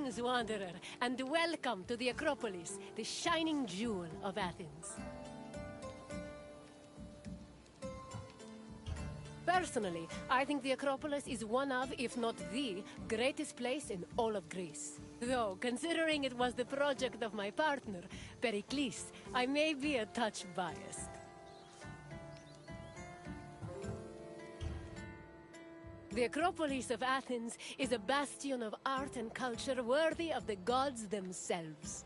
Greetings, wanderer, and welcome to the Acropolis, the shining jewel of Athens. Personally, I think the Acropolis is one of, if not the, greatest place in all of Greece. Though, considering it was the project of my partner, Pericles, I may be a touch biased. The Acropolis of Athens is a bastion of art and culture worthy of the gods themselves.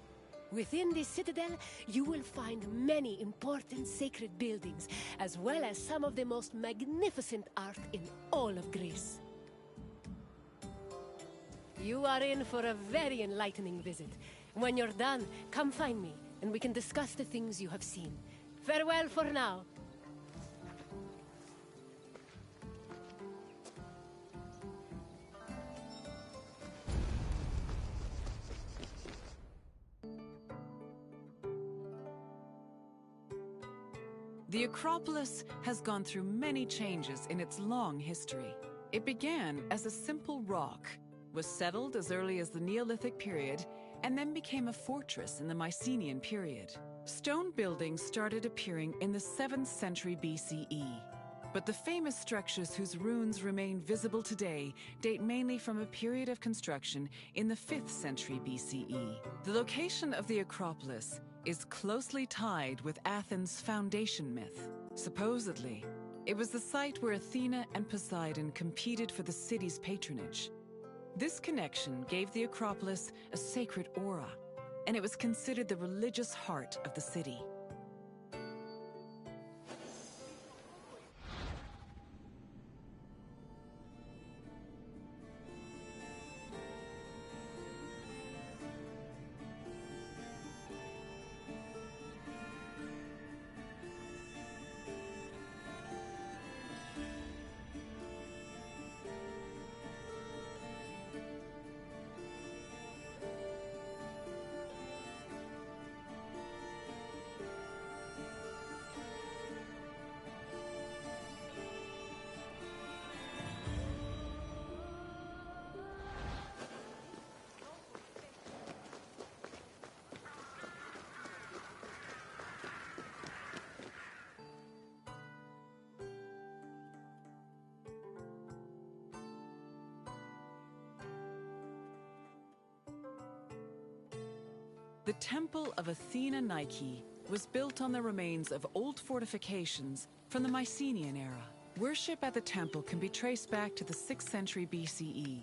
Within this citadel, you will find many important sacred buildings, as well as some of the most magnificent art in all of Greece. You are in for a very enlightening visit. When you're done, come find me, and we can discuss the things you have seen. Farewell for now. The Acropolis has gone through many changes in its long history. It began as a simple rock, was settled as early as the Neolithic period, and then became a fortress in the Mycenaean period. Stone buildings started appearing in the 7th century BCE. But the famous structures whose ruins remain visible today date mainly from a period of construction in the 5th century BCE. The location of the Acropolis is closely tied with Athens' foundation myth. Supposedly, it was the site where Athena and Poseidon competed for the city's patronage. This connection gave the Acropolis a sacred aura, and it was considered the religious heart of the city. The Temple of Athena Nike was built on the remains of old fortifications from the Mycenaean era. Worship at the temple can be traced back to the 6th century BCE,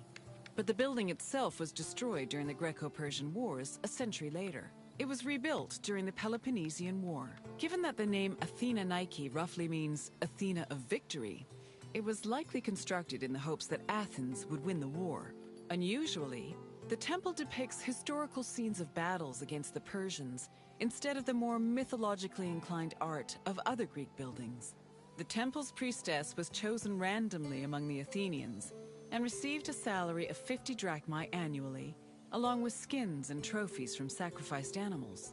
but the building itself was destroyed during the Greco-Persian Wars a century later. It was rebuilt during the Peloponnesian War. Given that the name Athena Nike roughly means Athena of victory, it was likely constructed in the hopes that Athens would win the war. Unusually, the temple depicts historical scenes of battles against the Persians instead of the more mythologically inclined art of other Greek buildings. The temple's priestess was chosen randomly among the Athenians and received a salary of 50 drachmae annually, along with skins and trophies from sacrificed animals.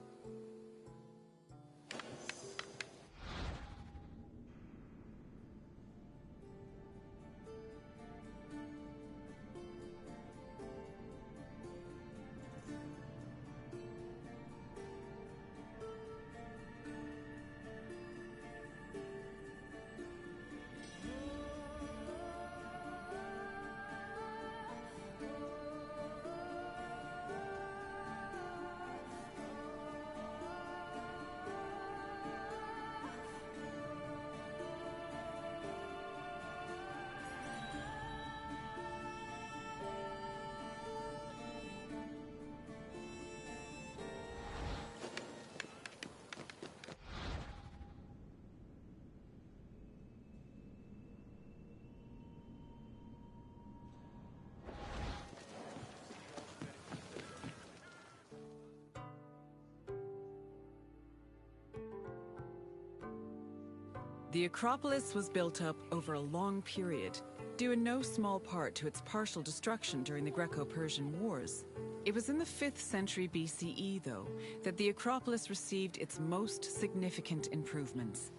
The Acropolis was built up over a long period, due in no small part to its partial destruction during the Greco-Persian Wars. It was in the 5th century BCE, though, that the Acropolis received its most significant improvements.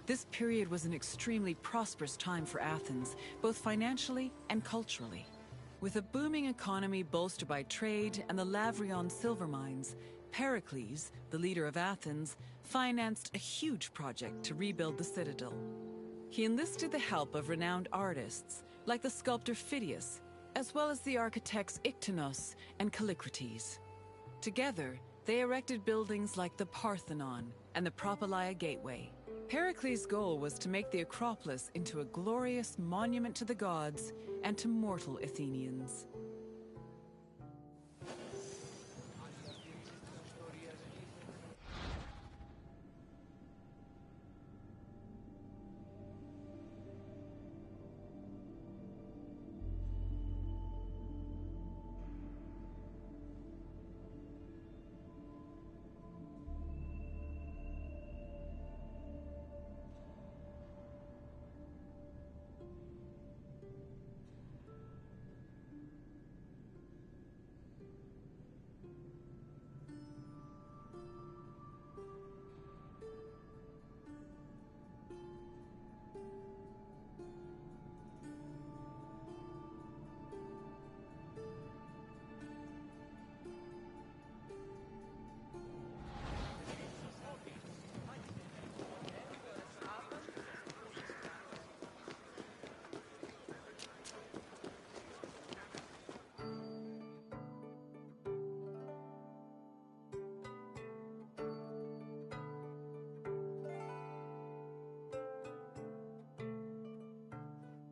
This period was an extremely prosperous time for Athens, both financially and culturally. With a booming economy bolstered by trade and the Lavrion silver mines, Pericles, the leader of Athens, financed a huge project to rebuild the citadel. He enlisted the help of renowned artists, like the sculptor Phidias, as well as the architects Iktinos and Callicrates. Together, they erected buildings like the Parthenon and the Propylaea Gateway. Pericles' goal was to make the Acropolis into a glorious monument to the gods and to mortal Athenians.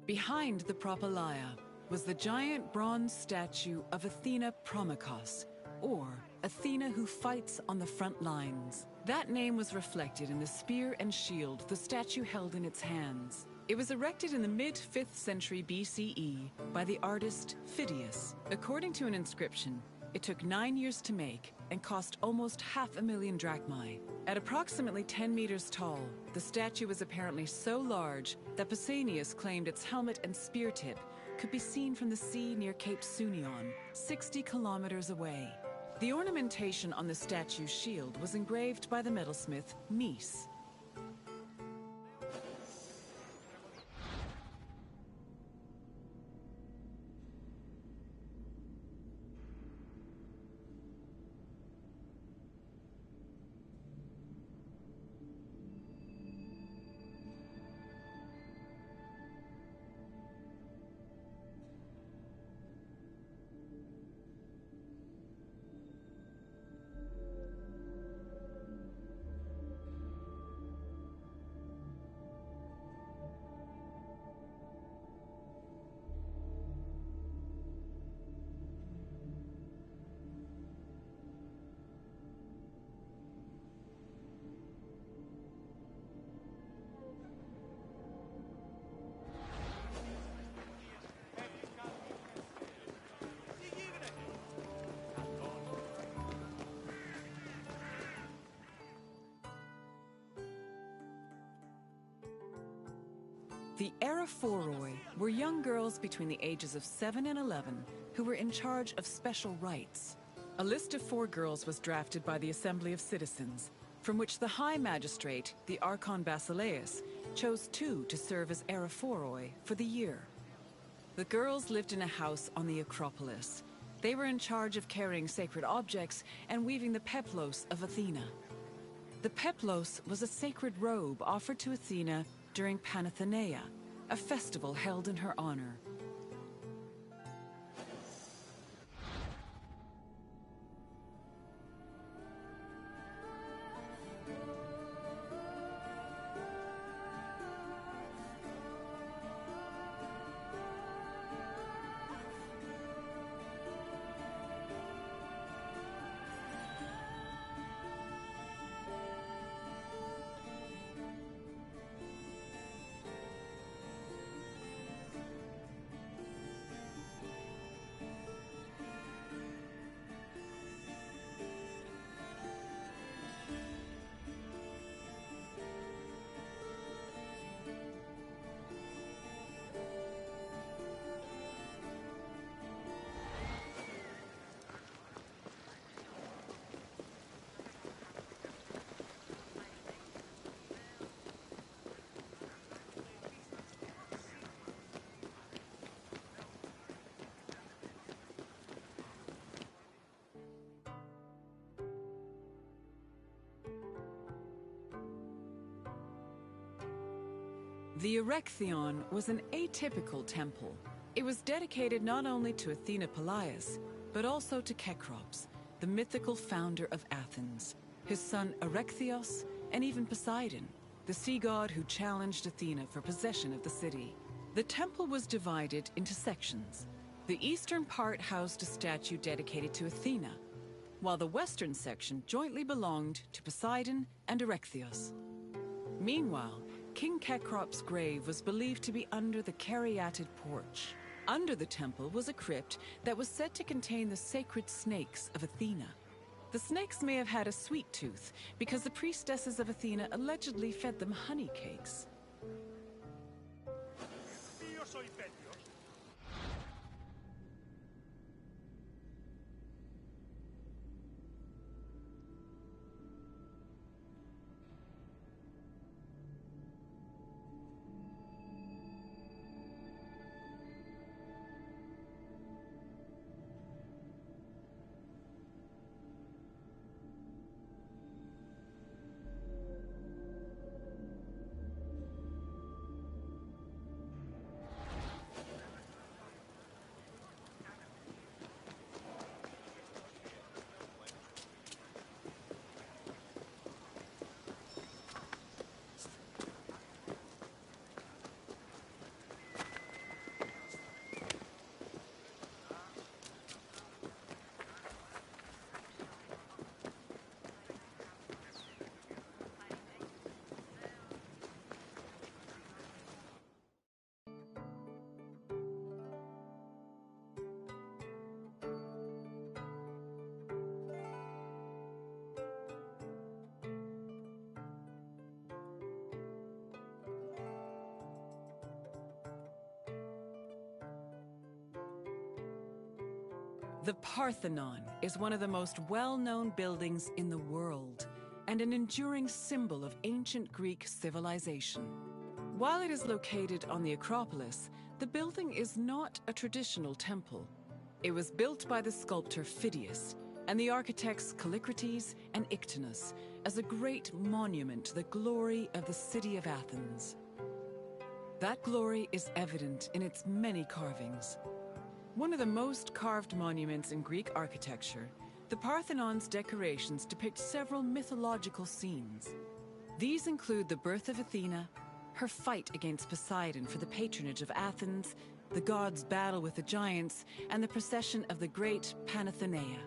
Behind the Propylaea was the giant bronze statue of Athena Promachos, or Athena who fights on the front lines. That name was reflected in the spear and shield the statue held in its hands. It was erected in the mid-5th century BCE by the artist Phidias. According to an inscription, it took 9 years to make and cost almost 500,000 drachmae. At approximately 10 meters tall, the statue was apparently so large that Pausanias claimed its helmet and spear tip could be seen from the sea near Cape Sunion, 60 kilometers away. The ornamentation on the statue's shield was engraved by the metalsmith Mies. The Aerophoroi were young girls between the ages of 7 and 11 who were in charge of special rites. A list of 4 girls was drafted by the Assembly of Citizens, from which the High Magistrate, the Archon Basileus, chose 2 to serve as Aerophoroi for the year. The girls lived in a house on the Acropolis. They were in charge of carrying sacred objects and weaving the peplos of Athena. The peplos was a sacred robe offered to Athena during Panathenaea, a festival held in her honor. The Erechtheion was an atypical temple. It was dedicated not only to Athena Polias, but also to Cecrops, the mythical founder of Athens, his son Erechtheos, and even Poseidon, the sea god who challenged Athena for possession of the city. The temple was divided into sections. The eastern part housed a statue dedicated to Athena, while the western section jointly belonged to Poseidon and Erechtheos. Meanwhile, King Cecrops' grave was believed to be under the caryatid porch. Under the temple was a crypt that was said to contain the sacred snakes of Athena. The snakes may have had a sweet tooth because the priestesses of Athena allegedly fed them honey cakes. The Parthenon is one of the most well-known buildings in the world and an enduring symbol of ancient Greek civilization. While it is located on the Acropolis, the building is not a traditional temple. It was built by the sculptor Phidias and the architects Callicrates and Ictinus as a great monument to the glory of the city of Athens. That glory is evident in its many carvings. One of the most carved monuments in Greek architecture, the Parthenon's decorations depict several mythological scenes. These include the birth of Athena, her fight against Poseidon for the patronage of Athens, the gods' battle with the giants, and the procession of the great Panathenaea.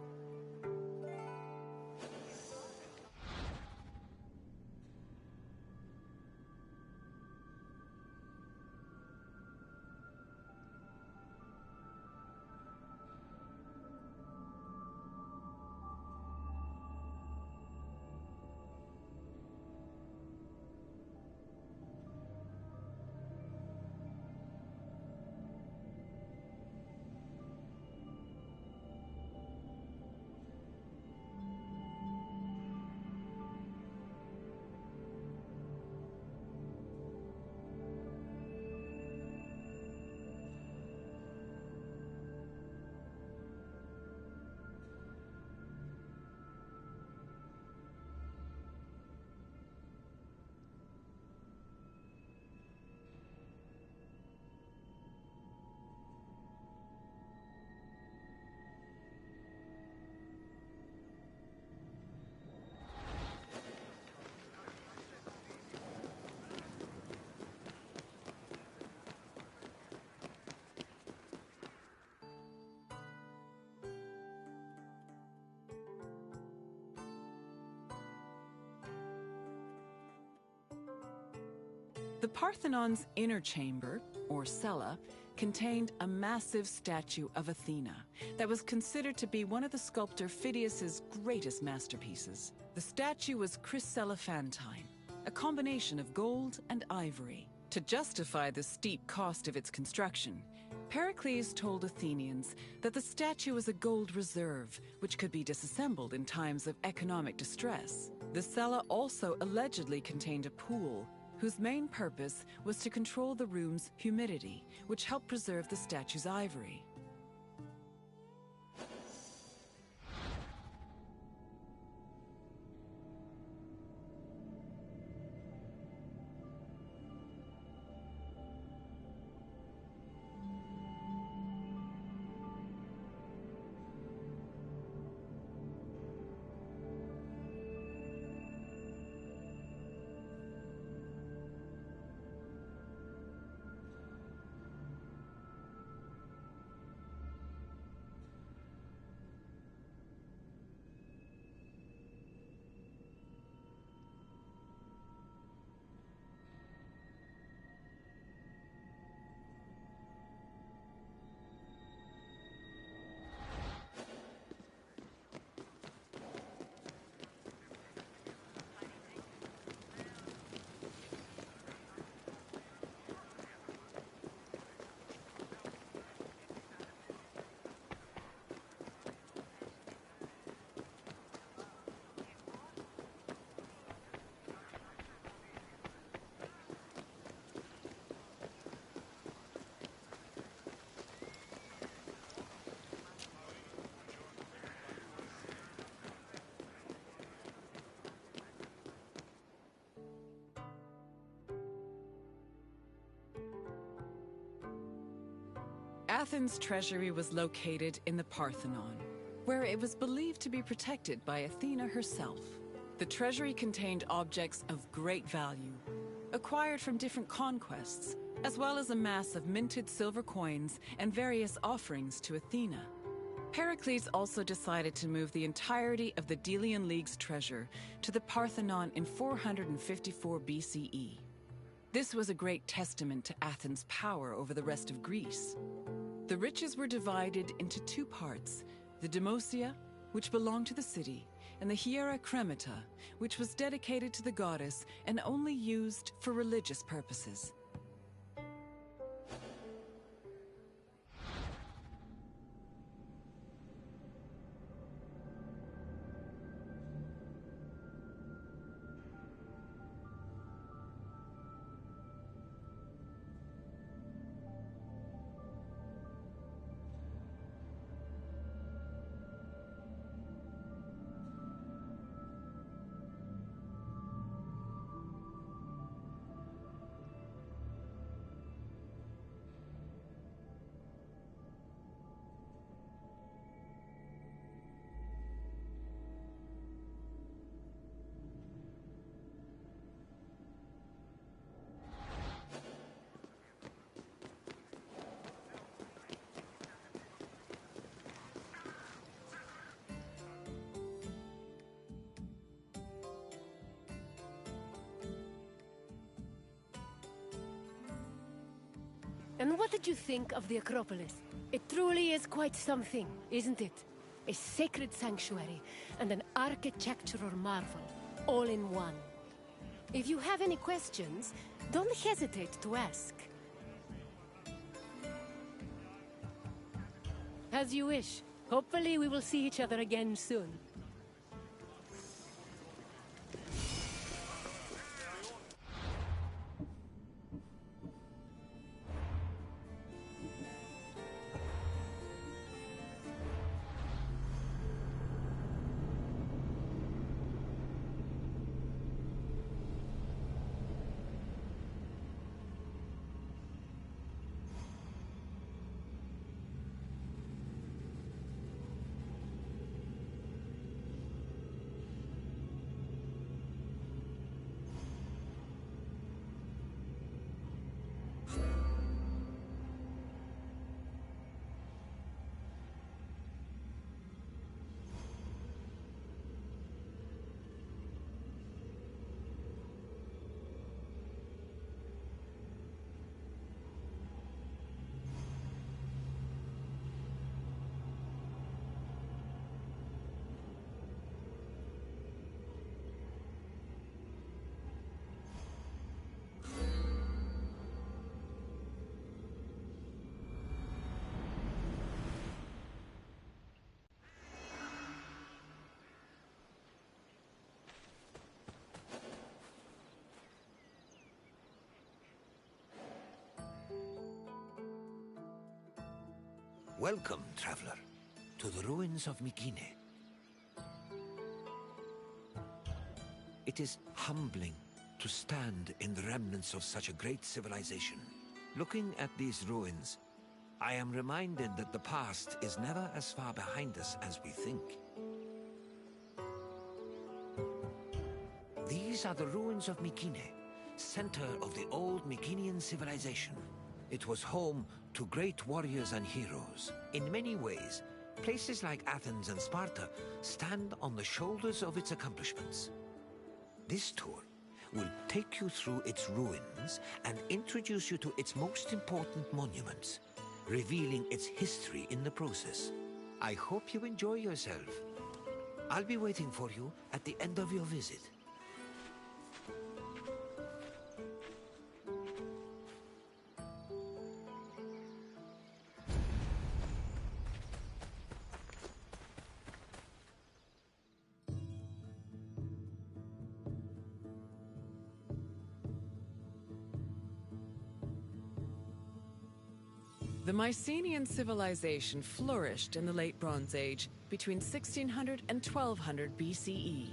The Parthenon's inner chamber, or cella, contained a massive statue of Athena that was considered to be one of the sculptor Phidias's greatest masterpieces. The statue was chryselephantine, a combination of gold and ivory. To justify the steep cost of its construction, Pericles told Athenians that the statue was a gold reserve, which could be disassembled in times of economic distress. The cella also allegedly contained a pool, whose main purpose was to control the room's humidity, which helped preserve the statue's ivory. Athens' treasury was located in the Parthenon, where it was believed to be protected by Athena herself. The treasury contained objects of great value, acquired from different conquests, as well as a mass of minted silver coins and various offerings to Athena. Pericles also decided to move the entirety of the Delian League's treasure to the Parthenon in 454 BCE. This was a great testament to Athens' power over the rest of Greece. The riches were divided into two parts, the Demosia, which belonged to the city, and the Hiera Cremata, which was dedicated to the goddess and only used for religious purposes. And what did you think of the Acropolis? It truly is quite something, isn't it? A sacred sanctuary and an architectural marvel, all in one. If you have any questions, don't hesitate to ask. As you wish. Hopefully we will see each other again soon. Welcome, traveler, to the ruins of Mykene. It is humbling to stand in the remnants of such a great civilization. Looking at these ruins, I am reminded that the past is never as far behind us as we think. These are the ruins of Mykene, center of the old Mykenian civilization. It was home to great warriors and heroes. In many ways, places like Athens and Sparta stand on the shoulders of its accomplishments. This tour will take you through its ruins and introduce you to its most important monuments, revealing its history in the process. I hope you enjoy yourself. I'll be waiting for you at the end of your visit. The Mycenaean civilization flourished in the Late Bronze Age between 1600 and 1200 BCE.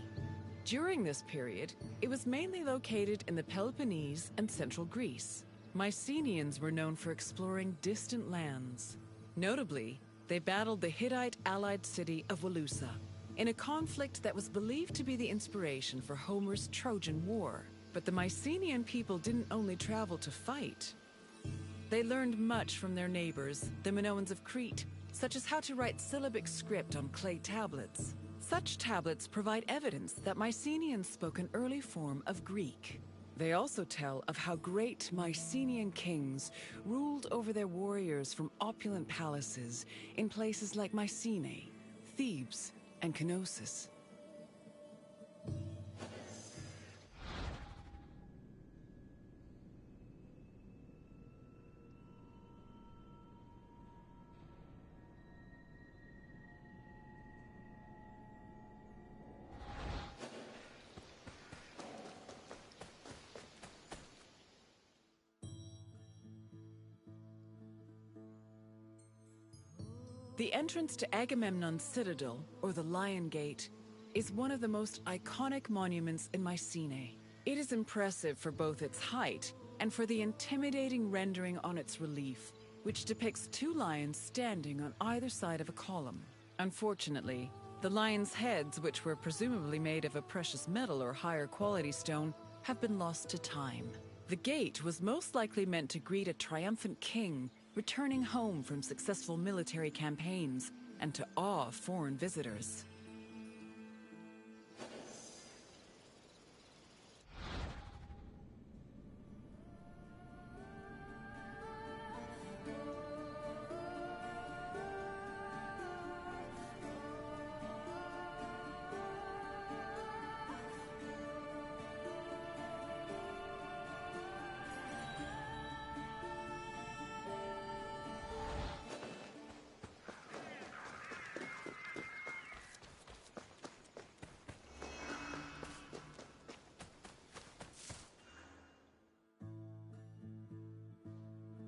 During this period, it was mainly located in the Peloponnese and central Greece. Mycenaeans were known for exploring distant lands. Notably, they battled the Hittite allied city of Walusa in a conflict that was believed to be the inspiration for Homer's Trojan War. But the Mycenaean people didn't only travel to fight. They learned much from their neighbors, the Minoans of Crete, such as how to write syllabic script on clay tablets. Such tablets provide evidence that Mycenaeans spoke an early form of Greek. They also tell of how great Mycenaean kings ruled over their warriors from opulent palaces in places like Mycenae, Thebes, and Knossos. The entrance to Agamemnon's citadel, or the Lion Gate, is one of the most iconic monuments in Mycenae. It is impressive for both its height and for the intimidating rendering on its relief, which depicts two lions standing on either side of a column. Unfortunately, the lions' heads, which were presumably made of a precious metal or higher quality stone, have been lost to time. The gate was most likely meant to greet a triumphant king returning home from successful military campaigns and to awe foreign visitors.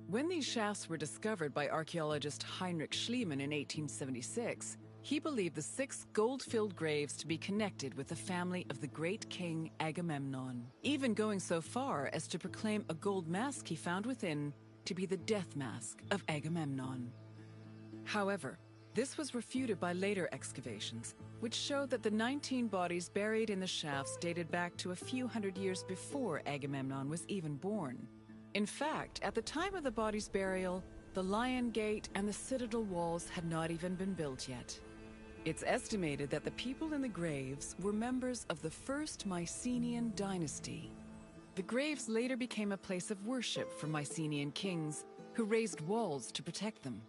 When these shafts were discovered by archaeologist Heinrich Schliemann in 1876, he believed the 6 gold-filled graves to be connected with the family of the great king Agamemnon, even going so far as to proclaim a gold mask he found within to be the death mask of Agamemnon. However, this was refuted by later excavations, which showed that the 19 bodies buried in the shafts dated back to a few hundred years before Agamemnon was even born. In fact, at the time of the body's burial, the Lion Gate and the citadel walls had not even been built yet. It's estimated that the people in the graves were members of the first Mycenaean dynasty. The graves later became a place of worship for Mycenaean kings, who raised walls to protect them.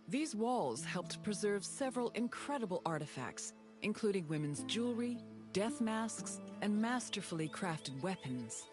These walls helped preserve several incredible artifacts, including women's jewelry, death masks, and masterfully crafted weapons.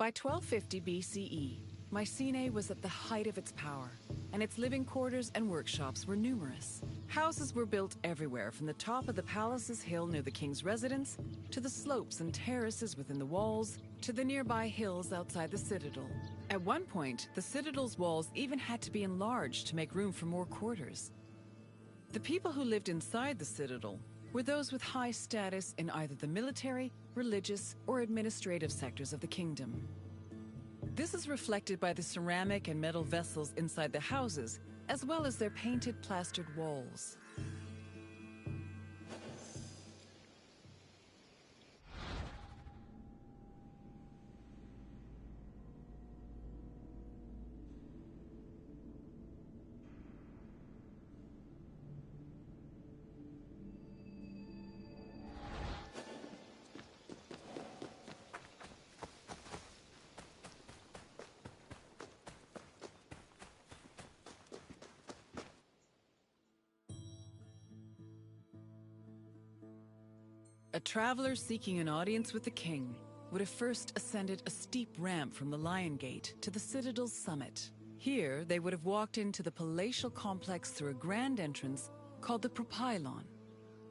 By 1250 BCE, Mycenae was at the height of its power, and its living quarters and workshops were numerous. Houses were built everywhere, from the top of the palace's hill near the king's residence, to the slopes and terraces within the walls, to the nearby hills outside the citadel. At one point, the citadel's walls even had to be enlarged to make room for more quarters. The people who lived inside the citadel were those with high status in either the military, religious, or administrative sectors of the kingdom. This is reflected by the ceramic and metal vessels inside the houses, as well as their painted plastered walls. A traveler seeking an audience with the king would have first ascended a steep ramp from the Lion Gate to the citadel's summit. Here, they would have walked into the palatial complex through a grand entrance called the Propylon.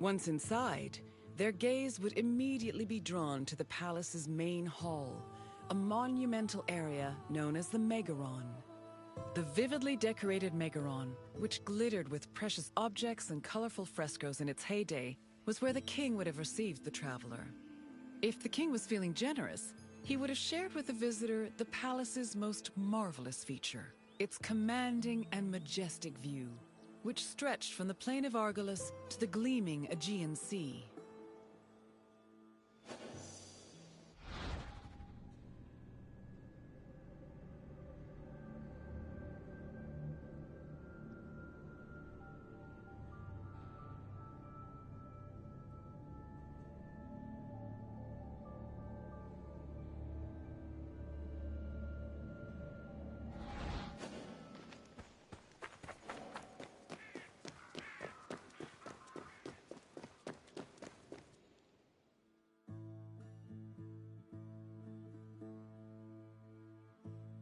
Once inside, their gaze would immediately be drawn to the palace's main hall, a monumental area known as the Megaron. The vividly decorated Megaron, which glittered with precious objects and colorful frescoes in its heyday, was where the king would have received the traveler. If the king was feeling generous, he would have shared with the visitor the palace's most marvelous feature, its commanding and majestic view, which stretched from the plain of Argolis to the gleaming Aegean Sea.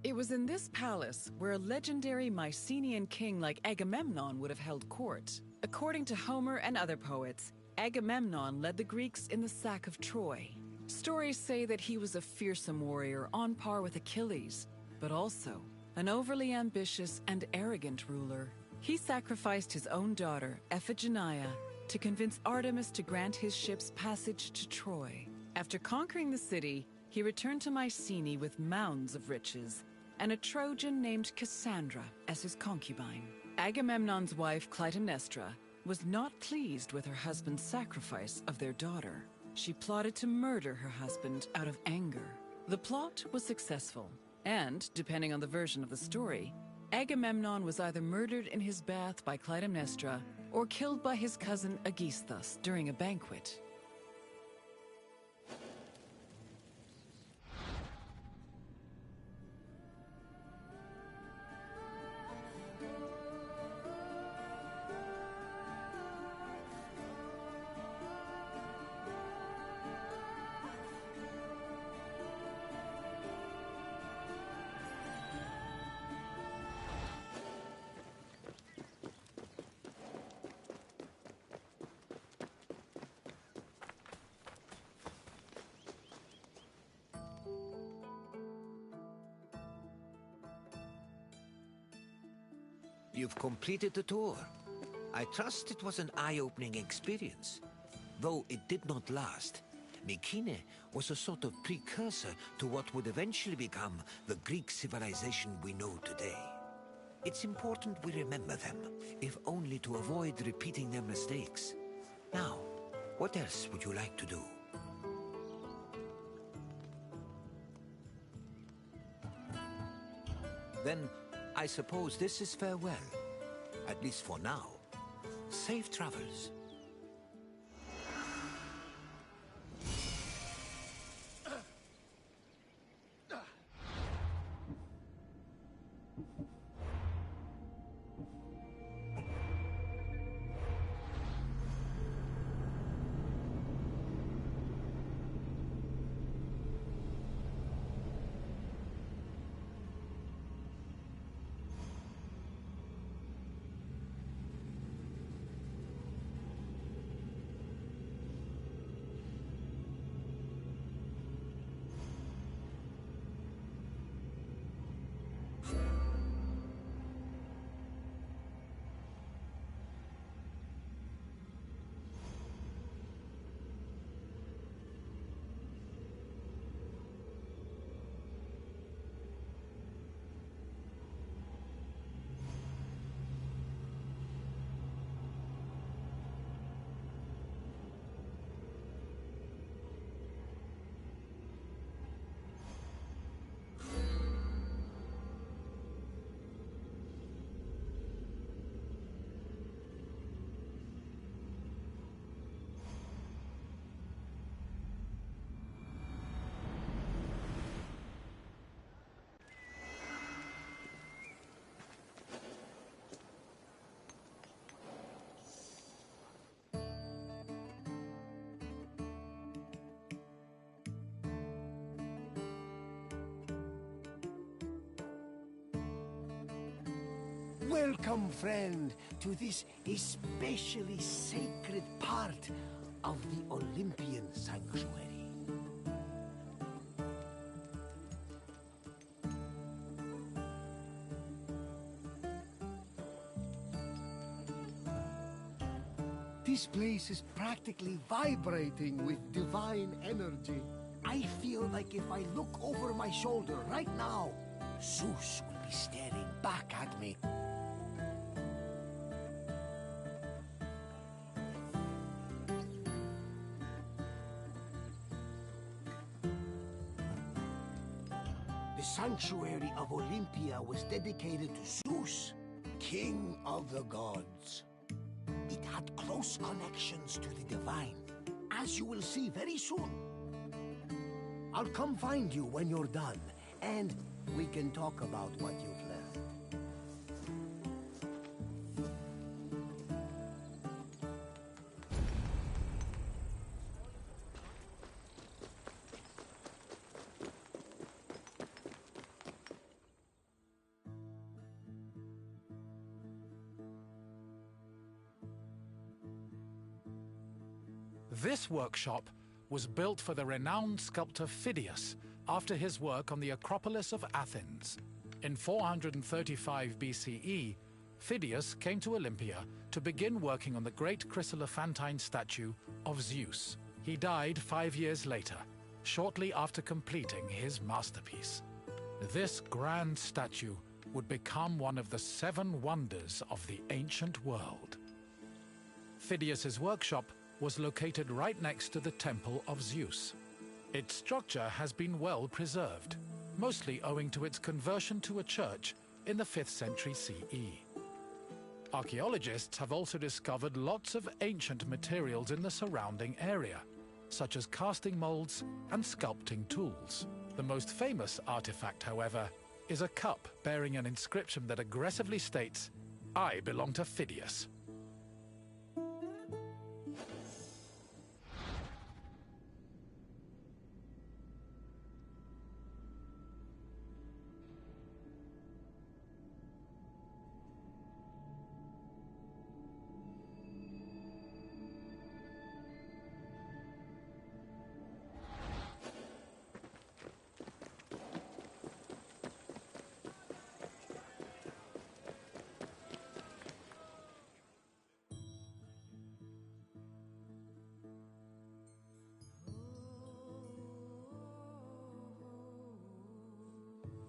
It was in this palace where a legendary Mycenaean king like Agamemnon would have held court. According to Homer and other poets, Agamemnon led the Greeks in the sack of Troy. Stories say that he was a fearsome warrior on par with Achilles, but also an overly ambitious and arrogant ruler. He sacrificed his own daughter, Iphigenia, to convince Artemis to grant his ships passage to Troy. After conquering the city, he returned to Mycenae with mounds of riches, and a Trojan named Cassandra as his concubine. Agamemnon's wife, Clytemnestra, was not pleased with her husband's sacrifice of their daughter. She plotted to murder her husband out of anger. The plot was successful, and, depending on the version of the story, Agamemnon was either murdered in his bath by Clytemnestra or killed by his cousin Aegisthus during a banquet. You've completed the tour. I trust it was an eye-opening experience. Though it did not last, Mykene was a sort of precursor to what would eventually become the Greek civilization we know today. It's important we remember them, if only to avoid repeating their mistakes. Now, what else would you like to do? Then, I suppose this is farewell. At least for now. Safe travels. Welcome, friend, to this especially sacred part of the Olympian Sanctuary. This place is practically vibrating with divine energy. I feel like if I look over my shoulder right now, Zeus will be staring back at me. The sanctuary of Olympia was dedicated to Zeus, king of the gods. It had close connections to the divine, as you will see very soon. I'll come find you when you're done, and we can talk about what you've left. This workshop was built for the renowned sculptor Phidias after his work on the Acropolis of Athens. In 435 BCE, Phidias came to Olympia to begin working on the great chryselephantine statue of Zeus. He died 5 years later, shortly after completing his masterpiece. This grand statue would become one of the 7 wonders of the ancient world. Phidias's workshop was located right next to the Temple of Zeus. Its structure has been well preserved, mostly owing to its conversion to a church in the 5th century CE. Archaeologists have also discovered lots of ancient materials in the surrounding area, such as casting molds and sculpting tools. The most famous artifact, however, is a cup bearing an inscription that aggressively states, "I belong to Phidias."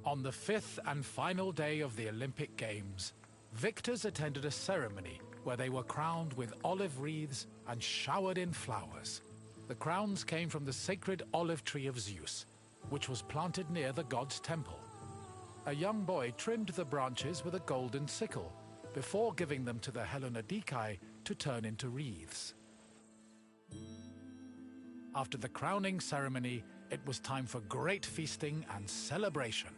On the 5th and final day of the Olympic Games, victors attended a ceremony where they were crowned with olive wreaths and showered in flowers. The crowns came from the sacred olive tree of Zeus, which was planted near the god's temple. A young boy trimmed the branches with a golden sickle before giving them to the Hellanodikai to turn into wreaths. After the crowning ceremony, it was time for great feasting and celebration.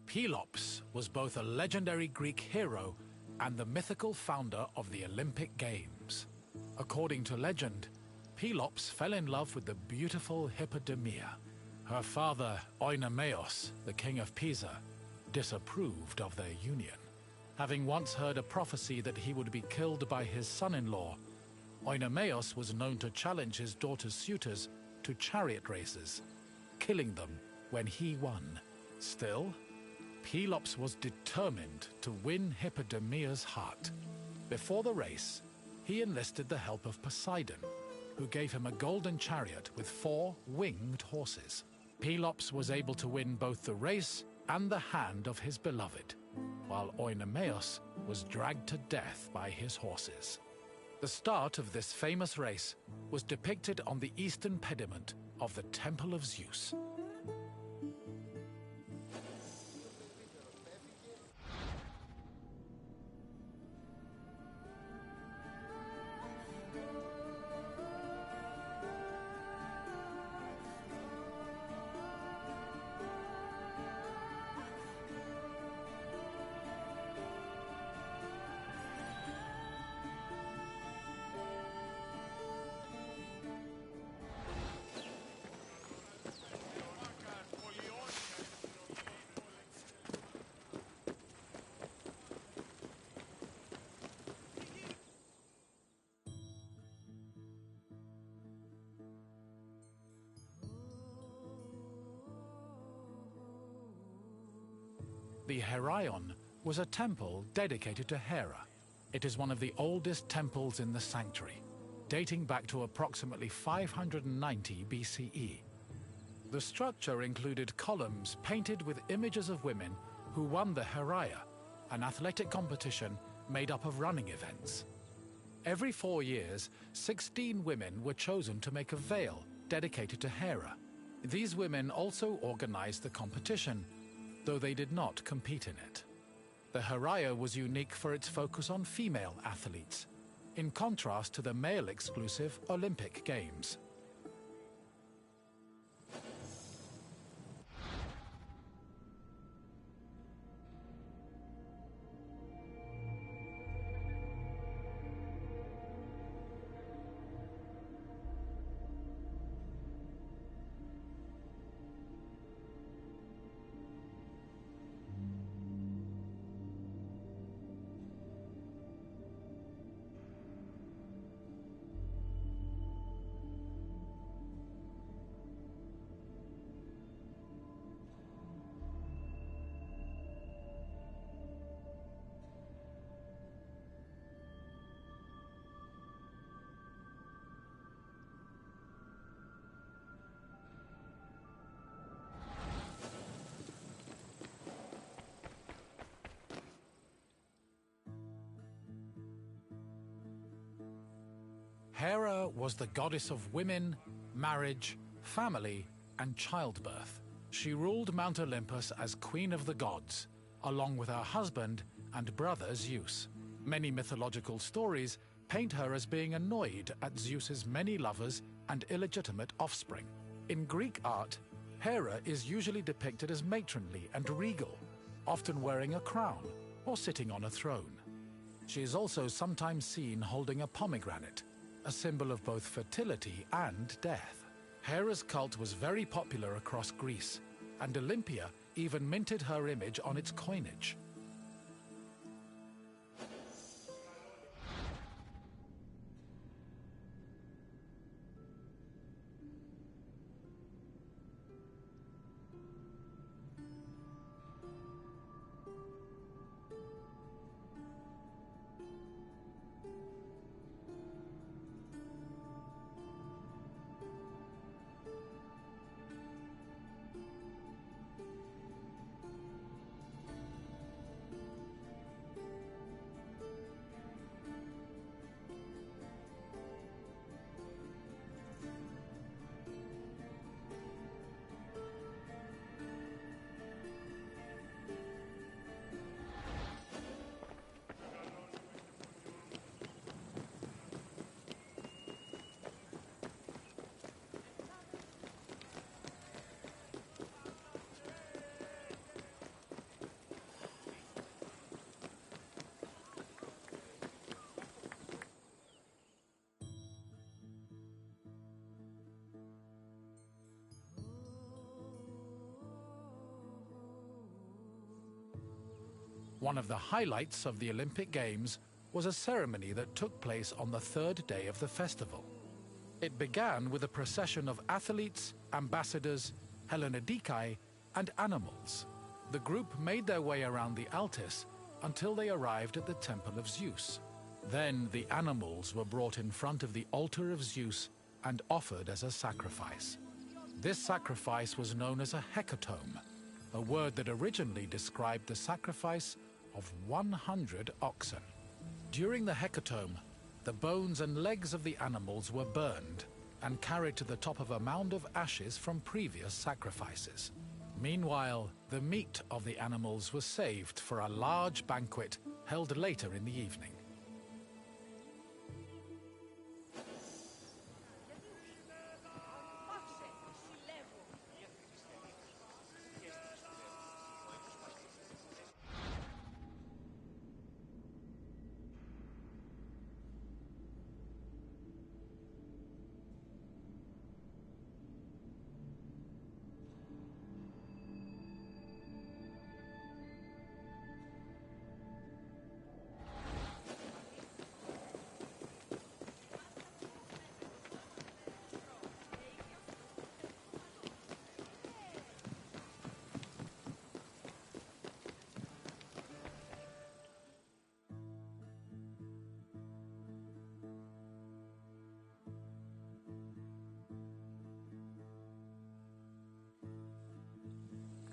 Pelops was both a legendary Greek hero and the mythical founder of the Olympic Games. According to legend, Pelops fell in love with the beautiful Hippodamia. Her father, Oenomaus, the king of Pisa, disapproved of their union. Having once heard a prophecy that he would be killed by his son-in-law, Oenomaus was known to challenge his daughter's suitors to chariot races, killing them when he won. Still, Pelops was determined to win Hippodamia's heart. Before the race, he enlisted the help of Poseidon, who gave him a golden chariot with 4 winged horses. Pelops was able to win both the race and the hand of his beloved, while Oenomaus was dragged to death by his horses. The start of this famous race was depicted on the eastern pediment of the Temple of Zeus. The Heraion was a temple dedicated to Hera. It is one of the oldest temples in the sanctuary, dating back to approximately 590 BCE. The structure included columns painted with images of women who won the Heraia, an athletic competition made up of running events. Every 4 years, 16 women were chosen to make a veil dedicated to Hera. These women also organized the competition, though they did not compete in it. The Heraia was unique for its focus on female athletes, in contrast to the male-exclusive Olympic Games. Hera was the goddess of women, marriage, family, and childbirth. She ruled Mount Olympus as Queen of the Gods, along with her husband and brother Zeus. Many mythological stories paint her as being annoyed at Zeus's many lovers and illegitimate offspring. In Greek art, Hera is usually depicted as matronly and regal, often wearing a crown or sitting on a throne. She is also sometimes seen holding a pomegranate, a symbol of both fertility and death. Hera's cult was very popular across Greece, and Olympia even minted her image on its coinage. One of the highlights of the Olympic Games was a ceremony that took place on the third day of the festival. It began with a procession of athletes, ambassadors, Hellenodikai, and animals. The group made their way around the Altis until they arrived at the Temple of Zeus. Then the animals were brought in front of the altar of Zeus and offered as a sacrifice. This sacrifice was known as a hecatomb, a word that originally described the sacrifice of 100 oxen. During the hecatomb, the bones and legs of the animals were burned and carried to the top of a mound of ashes from previous sacrifices. Meanwhile, the meat of the animals was saved for a large banquet held later in the evening.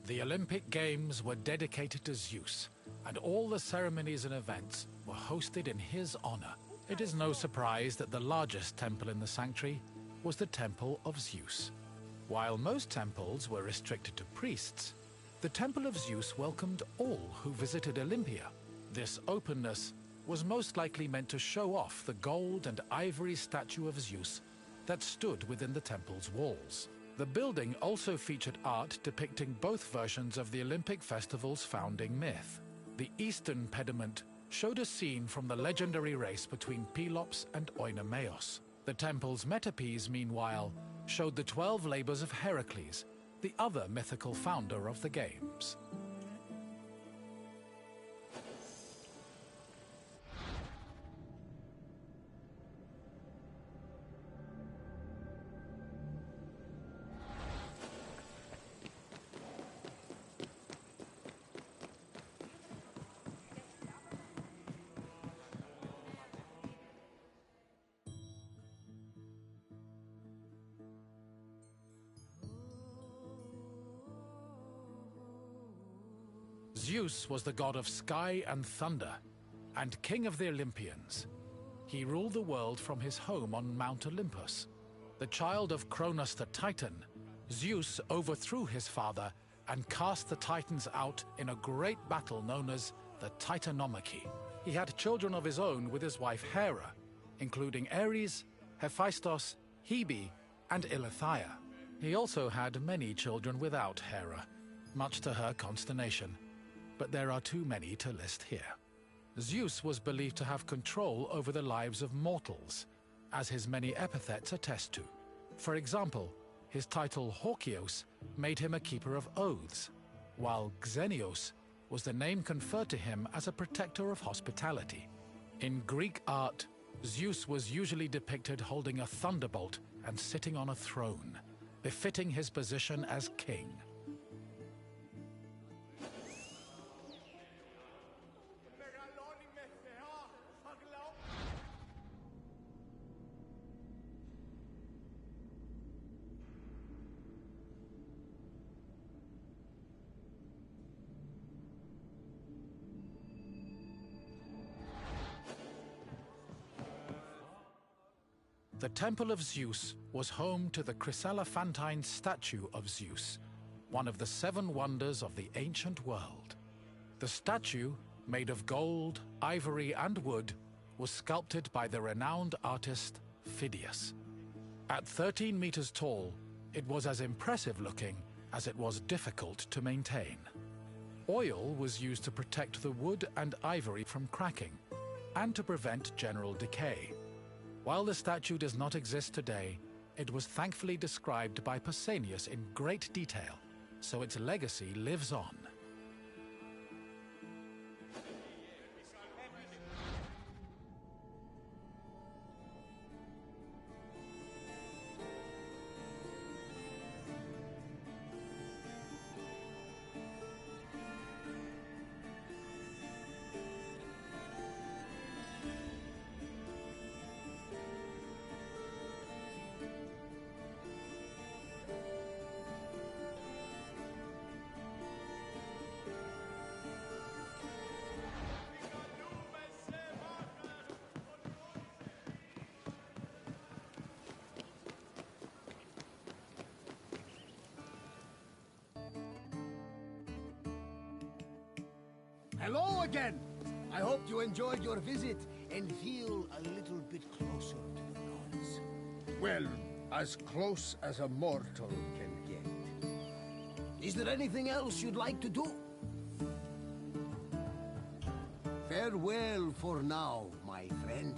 The Olympic Games were dedicated to Zeus, and all the ceremonies and events were hosted in his honor. It is no surprise that the largest temple in the sanctuary was the Temple of Zeus. While most temples were restricted to priests, the Temple of Zeus welcomed all who visited Olympia. This openness was most likely meant to show off the gold and ivory statue of Zeus that stood within the temple's walls. The building also featured art depicting both versions of the Olympic festival's founding myth. The eastern pediment showed a scene from the legendary race between Pelops and Oinomaos. The temple's metapiece, meanwhile, showed the 12 labors of Heracles, the other mythical founder of the games. Zeus was the god of sky and thunder, and king of the Olympians. He ruled the world from his home on Mount Olympus. The child of Cronus the Titan, Zeus overthrew his father and cast the Titans out in a great battle known as the Titanomachy. He had children of his own with his wife Hera, including Ares, Hephaestus, Hebe, and Eileithyia. He also had many children without Hera, much to her consternation, but there are too many to list here. Zeus was believed to have control over the lives of mortals, as his many epithets attest to. For example, his title Hawkios made him a keeper of oaths, while Xenios was the name conferred to him as a protector of hospitality. In Greek art, Zeus was usually depicted holding a thunderbolt and sitting on a throne, befitting his position as king. The Temple of Zeus was home to the chryselephantine statue of Zeus, one of the 7 wonders of the ancient world. The statue, made of gold, ivory, and wood, was sculpted by the renowned artist Phidias. At 13 meters tall, it was as impressive looking as it was difficult to maintain. Oil was used to protect the wood and ivory from cracking and to prevent general decay. While the statue does not exist today, it was thankfully described by Pausanias in great detail, so its legacy lives on. Hello again! I hope you enjoyed your visit and feel a little bit closer to the gods. Well, as close as a mortal can get. Is there anything else you'd like to do? Farewell for now, my friend.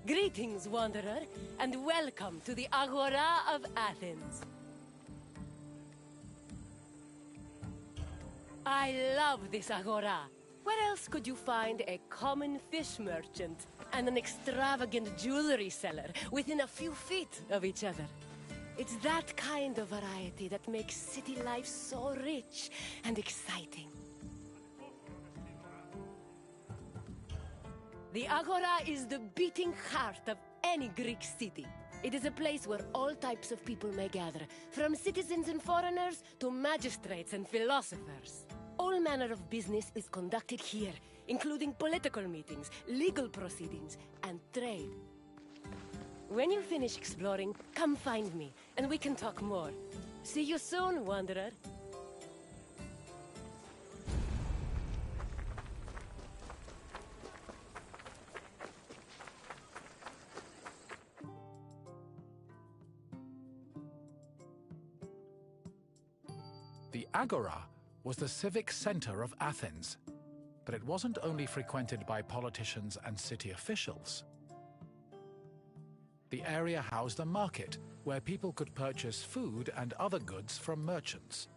Greetings, Wanderer, and welcome to the Agora of Athens. I love this Agora. Where else could you find a common fish merchant and an extravagant jewelry seller within a few feet of each other? It's that kind of variety that makes city life so rich and exciting. The Agora is the beating heart of any Greek city. It is a place where all types of people may gather, from citizens and foreigners to magistrates and philosophers. All manner of business is conducted here, including political meetings, legal proceedings, and trade. When you finish exploring, come find me, and we can talk more. See you soon, Wanderer. The Agora was the civic center of Athens, but it wasn't only frequented by politicians and city officials. The area housed a market where people could purchase food and other goods from merchants.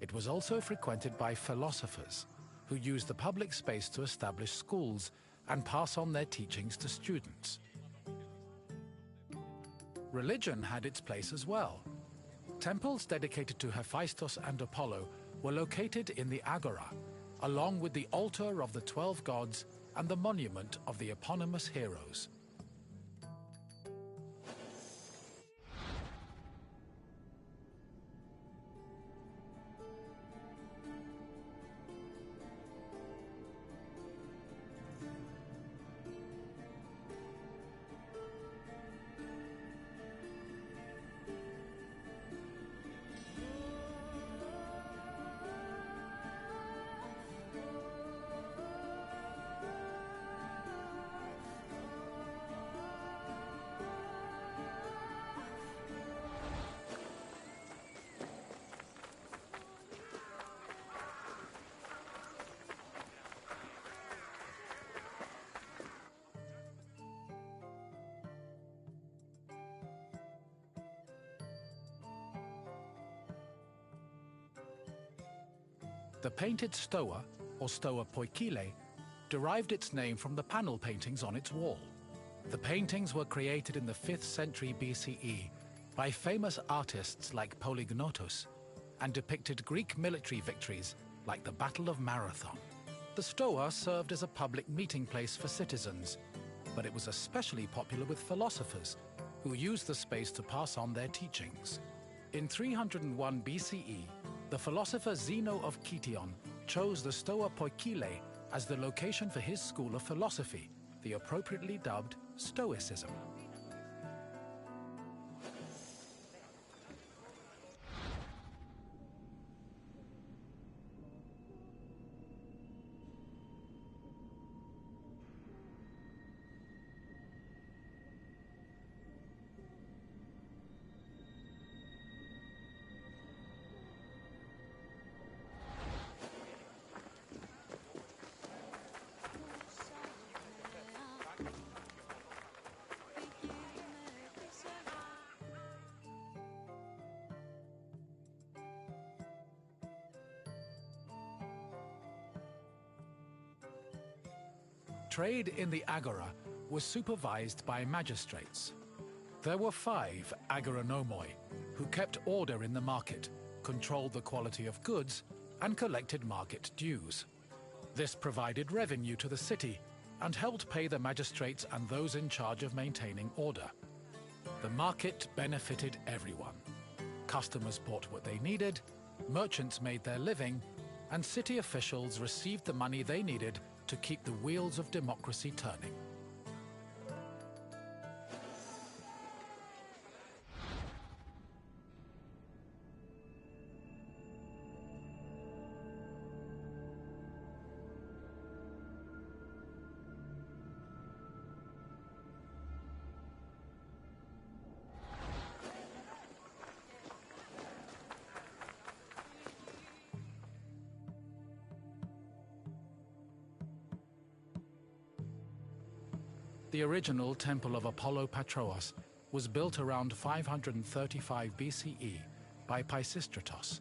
It was also frequented by philosophers, who used the public space to establish schools and pass on their teachings to students. Religion had its place as well. Temples dedicated to Hephaestus and Apollo were located in the Agora, along with the altar of the 12 gods and the monument of the eponymous heroes. The painted stoa, or stoa poikile, derived its name from the panel paintings on its wall. The paintings were created in the 5th century BCE by famous artists like Polygnotus, and depicted Greek military victories like the Battle of Marathon. The Stoa served as a public meeting place for citizens, but it was especially popular with philosophers, who used the space to pass on their teachings. In 301 BCE, the philosopher Zeno of Kition chose the Stoa Poikile as the location for his school of philosophy, the appropriately dubbed Stoicism. Trade in the agora was supervised by magistrates. There were 5 agoranomoi, who kept order in the market, controlled the quality of goods, and collected market dues. This provided revenue to the city and helped pay the magistrates and those in charge of maintaining order. The market benefited everyone. Customers bought what they needed, merchants made their living, and city officials received the money they needed to keep the wheels of democracy turning. The original Temple of Apollo Patrous was built around 535 BCE by Pisistratos,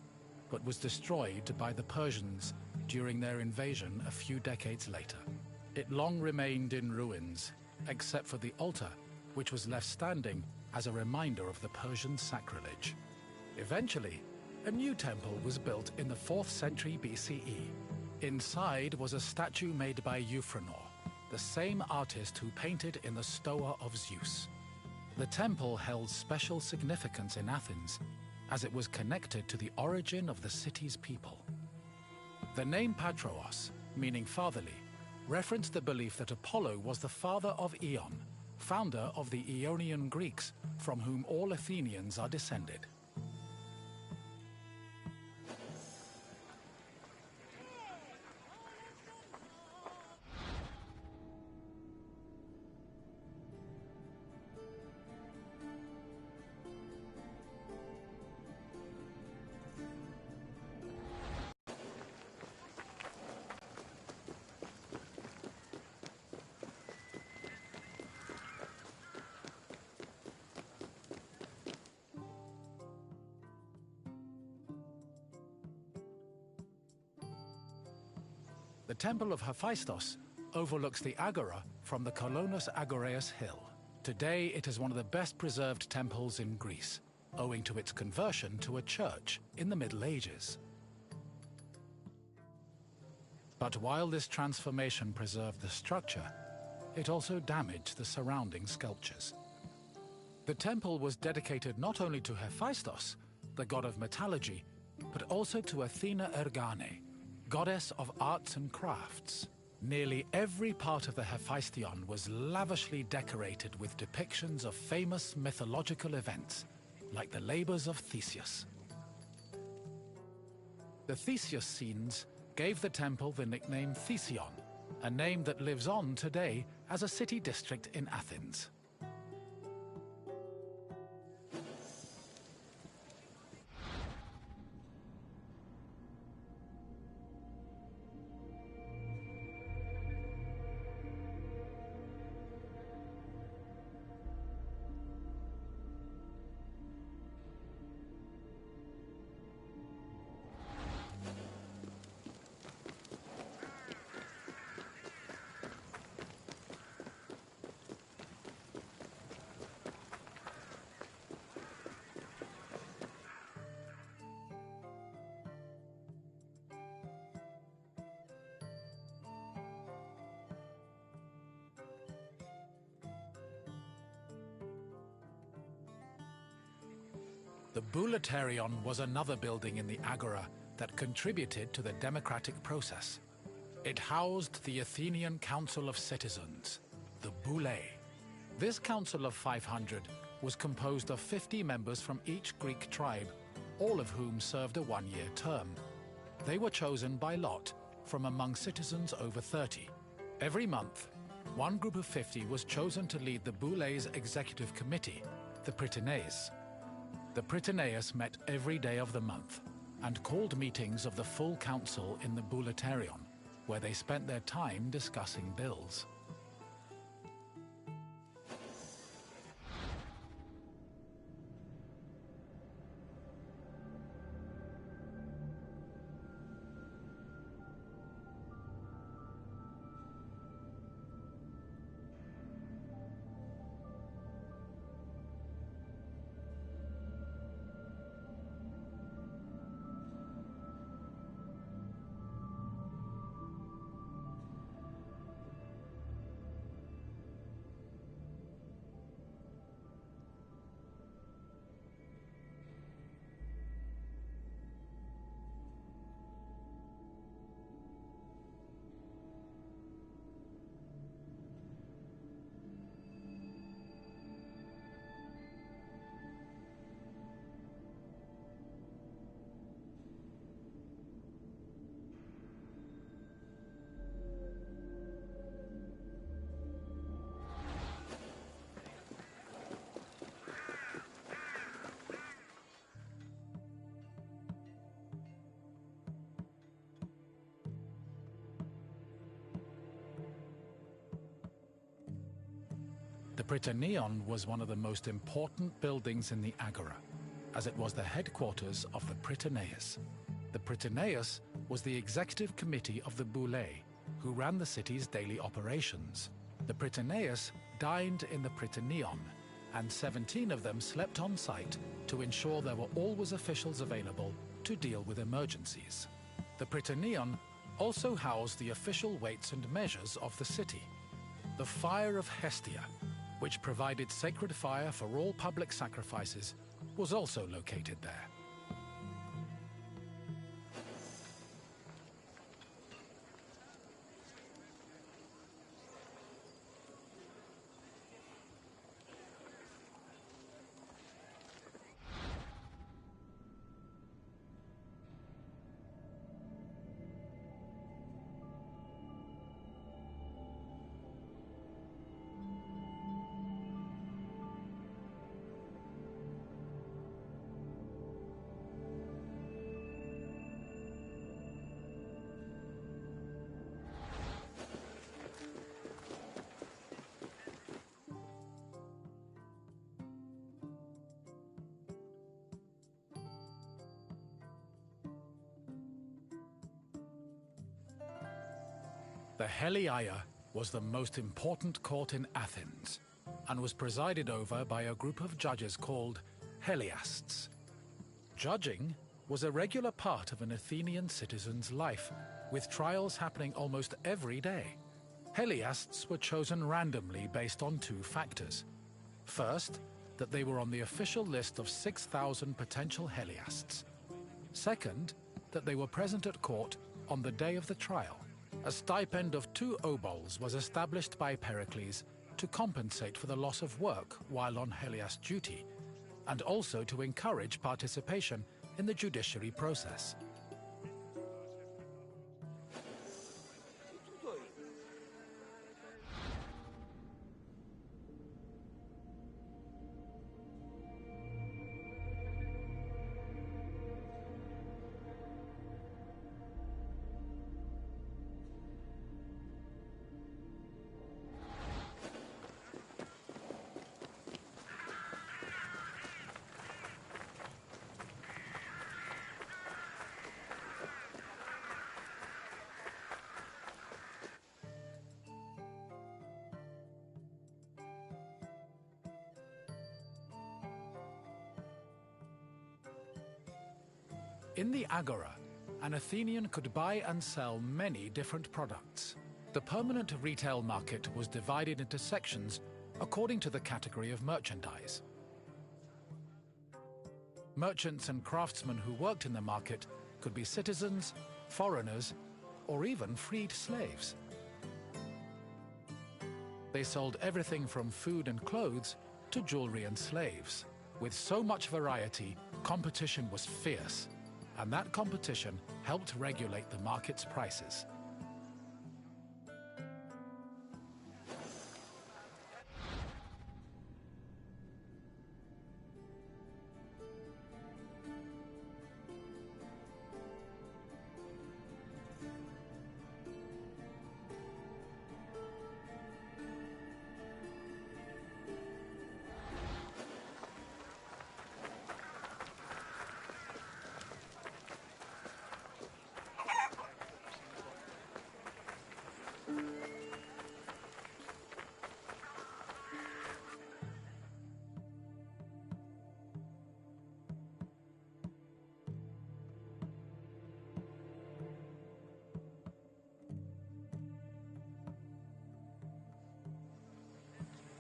but was destroyed by the Persians during their invasion a few decades later. It long remained in ruins, except for the altar, which was left standing as a reminder of the Persian sacrilege. Eventually, a new temple was built in the 4th century BCE. Inside was a statue made by Euphranor, the same artist who painted in the Stoa of Zeus. The temple held special significance in Athens, as it was connected to the origin of the city's people. The name Patrous, meaning fatherly, referenced the belief that Apollo was the father of Aeon, founder of the Aeonian Greeks, from whom all Athenians are descended. The Temple of Hephaestus overlooks the Agora from the Colonus Agoreus Hill. Today, it is one of the best preserved temples in Greece, owing to its conversion to a church in the Middle Ages. But while this transformation preserved the structure, it also damaged the surrounding sculptures. The temple was dedicated not only to Hephaestus, the god of metallurgy, but also to Athena Ergane, goddess of arts and crafts. Nearly every part of the Hephaestion was lavishly decorated with depictions of famous mythological events, like the labors of Theseus. The Theseus scenes gave the temple the nickname Thesion, a name that lives on today as a city district in Athens. The Bouleuterion was another building in the Agora that contributed to the democratic process. It housed the Athenian Council of Citizens, the Boulei. This Council of 500 was composed of 50 members from each Greek tribe, all of whom served a one-year term. They were chosen by lot from among citizens over 30. Every month, one group of 50 was chosen to lead the Boulei's executive committee, the Prytaneis. The Prytaneis met every day of the month and called meetings of the full council in the Bouleuterion, where they spent their time discussing bills. The Prytaneon was one of the most important buildings in the Agora, as it was the headquarters of the Prytaneis. The Prytaneis was the executive committee of the Boulei, who ran the city's daily operations. The Prytaneis dined in the Prytaneon, and 17 of them slept on site to ensure there were always officials available to deal with emergencies. The Prytaneon also housed the official weights and measures of the city. The Fire of Hestia, which provided sacred fire for all public sacrifices, was also located there. The Heliaia was the most important court in Athens and was presided over by a group of judges called Heliasts. Judging was a regular part of an Athenian citizen's life, with trials happening almost every day. Heliasts were chosen randomly based on two factors. First, that they were on the official list of 6,000 potential Heliasts. Second, that they were present at court on the day of the trial. A stipend of 2 obols was established by Pericles to compensate for the loss of work while on Heliast duty, and also to encourage participation in the judiciary process. In the Agora, an Athenian could buy and sell many different products. The permanent retail market was divided into sections according to the category of merchandise. Merchants and craftsmen who worked in the market could be citizens, foreigners, or even freed slaves. They sold everything from food and clothes to jewelry and slaves. With so much variety, competition was fierce, and that competition helped regulate the market's prices.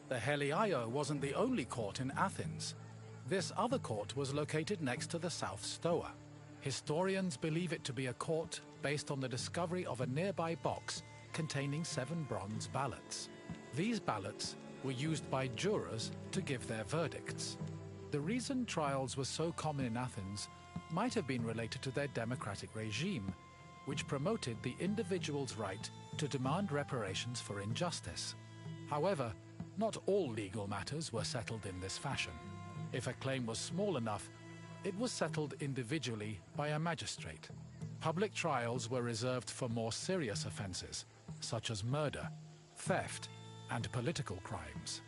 The Heliaio wasn't the only court in Athens. This other court was located next to the South Stoa. Historians believe it to be a court based on the discovery of a nearby box containing 7 bronze ballots. These ballots were used by jurors to give their verdicts. The reason trials were so common in Athens might have been related to their democratic regime, which promoted the individual's right to demand reparations for injustice. However, not all legal matters were settled in this fashion. If a claim was small enough, it was settled individually by a magistrate. Public trials were reserved for more serious offenses, such as murder, theft, and political crimes.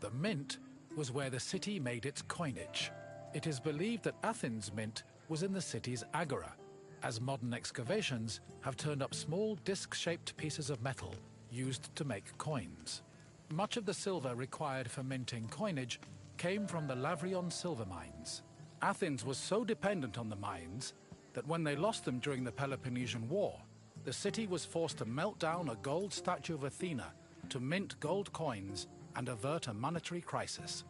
The mint was where the city made its coinage. It is believed that Athens' mint was in the city's agora, as modern excavations have turned up small disc-shaped pieces of metal used to make coins. Much of the silver required for minting coinage came from the Lavrion silver mines. Athens was so dependent on the mines that when they lost them during the Peloponnesian War, the city was forced to melt down a gold statue of Athena to mint gold coins and avert a monetary crisis.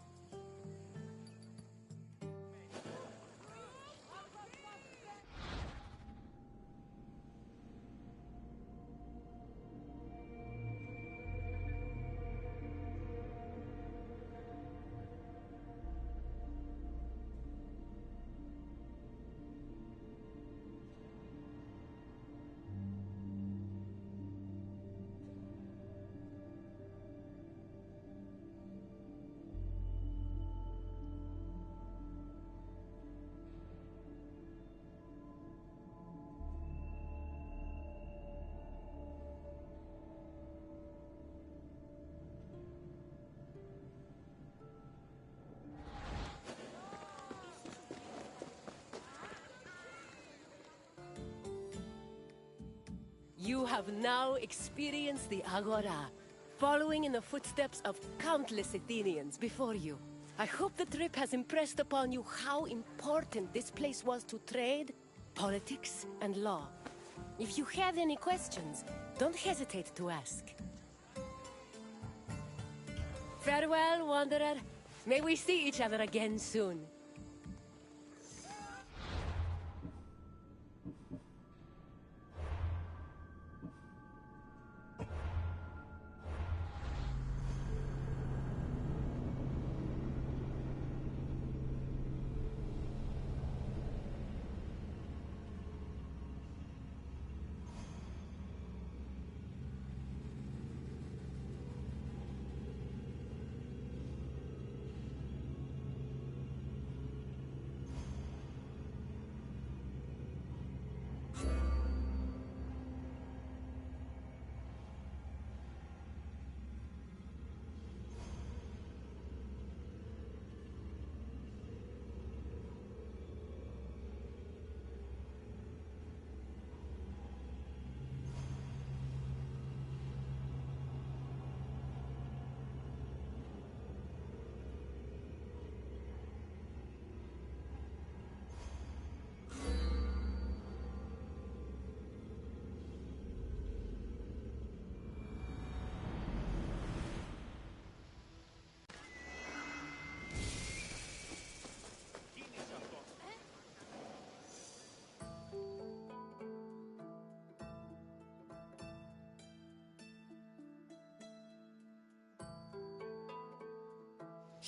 You have now experienced the Agora, following in the footsteps of countless Athenians before you. I hope the trip has impressed upon you how important this place was to trade, politics, and law. If you have any questions, don't hesitate to ask. Farewell, wanderer. May we see each other again soon.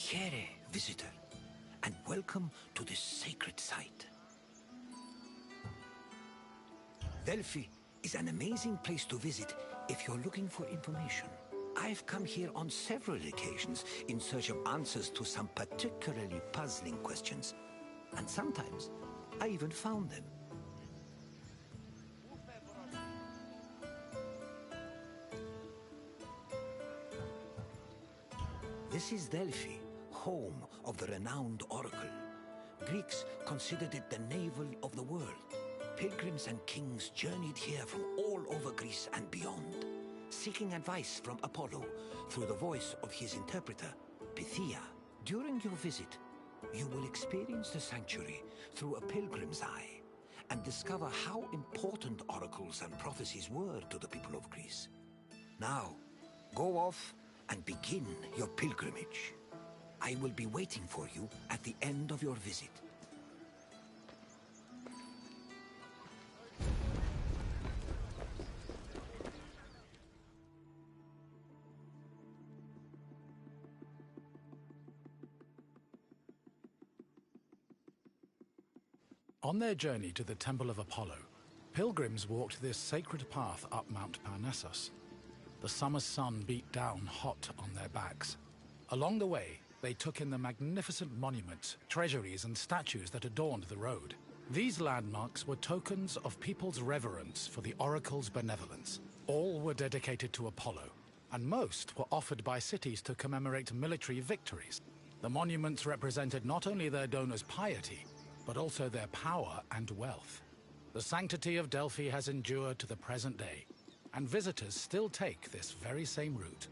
Here, visitor, and welcome to this sacred site. Delphi is an amazing place to visit if you're looking for information. I've come here on several occasions in search of answers to some particularly puzzling questions. And sometimes, I even found them. This is Delphi, home of the renowned oracle. Greeks considered it the navel of the world. Pilgrims and kings journeyed here from all over Greece and beyond, seeking advice from Apollo through the voice of his interpreter, Pythia. During your visit, you will experience the sanctuary through a pilgrim's eye and discover how important oracles and prophecies were to the people of Greece. Now, go off and begin your pilgrimage. I will be waiting for you at the end of your visit. On their journey to the Temple of Apollo, pilgrims walked this sacred path up Mount Parnassus. The summer sun beat down hot on their backs. Along the way, they took in the magnificent monuments, treasuries, and statues that adorned the road. These landmarks were tokens of people's reverence for the oracle's benevolence. All were dedicated to Apollo, and most were offered by cities to commemorate military victories. The monuments represented not only their donors' piety, but also their power and wealth. The sanctity of Delphi has endured to the present day, and visitors still take this very same route.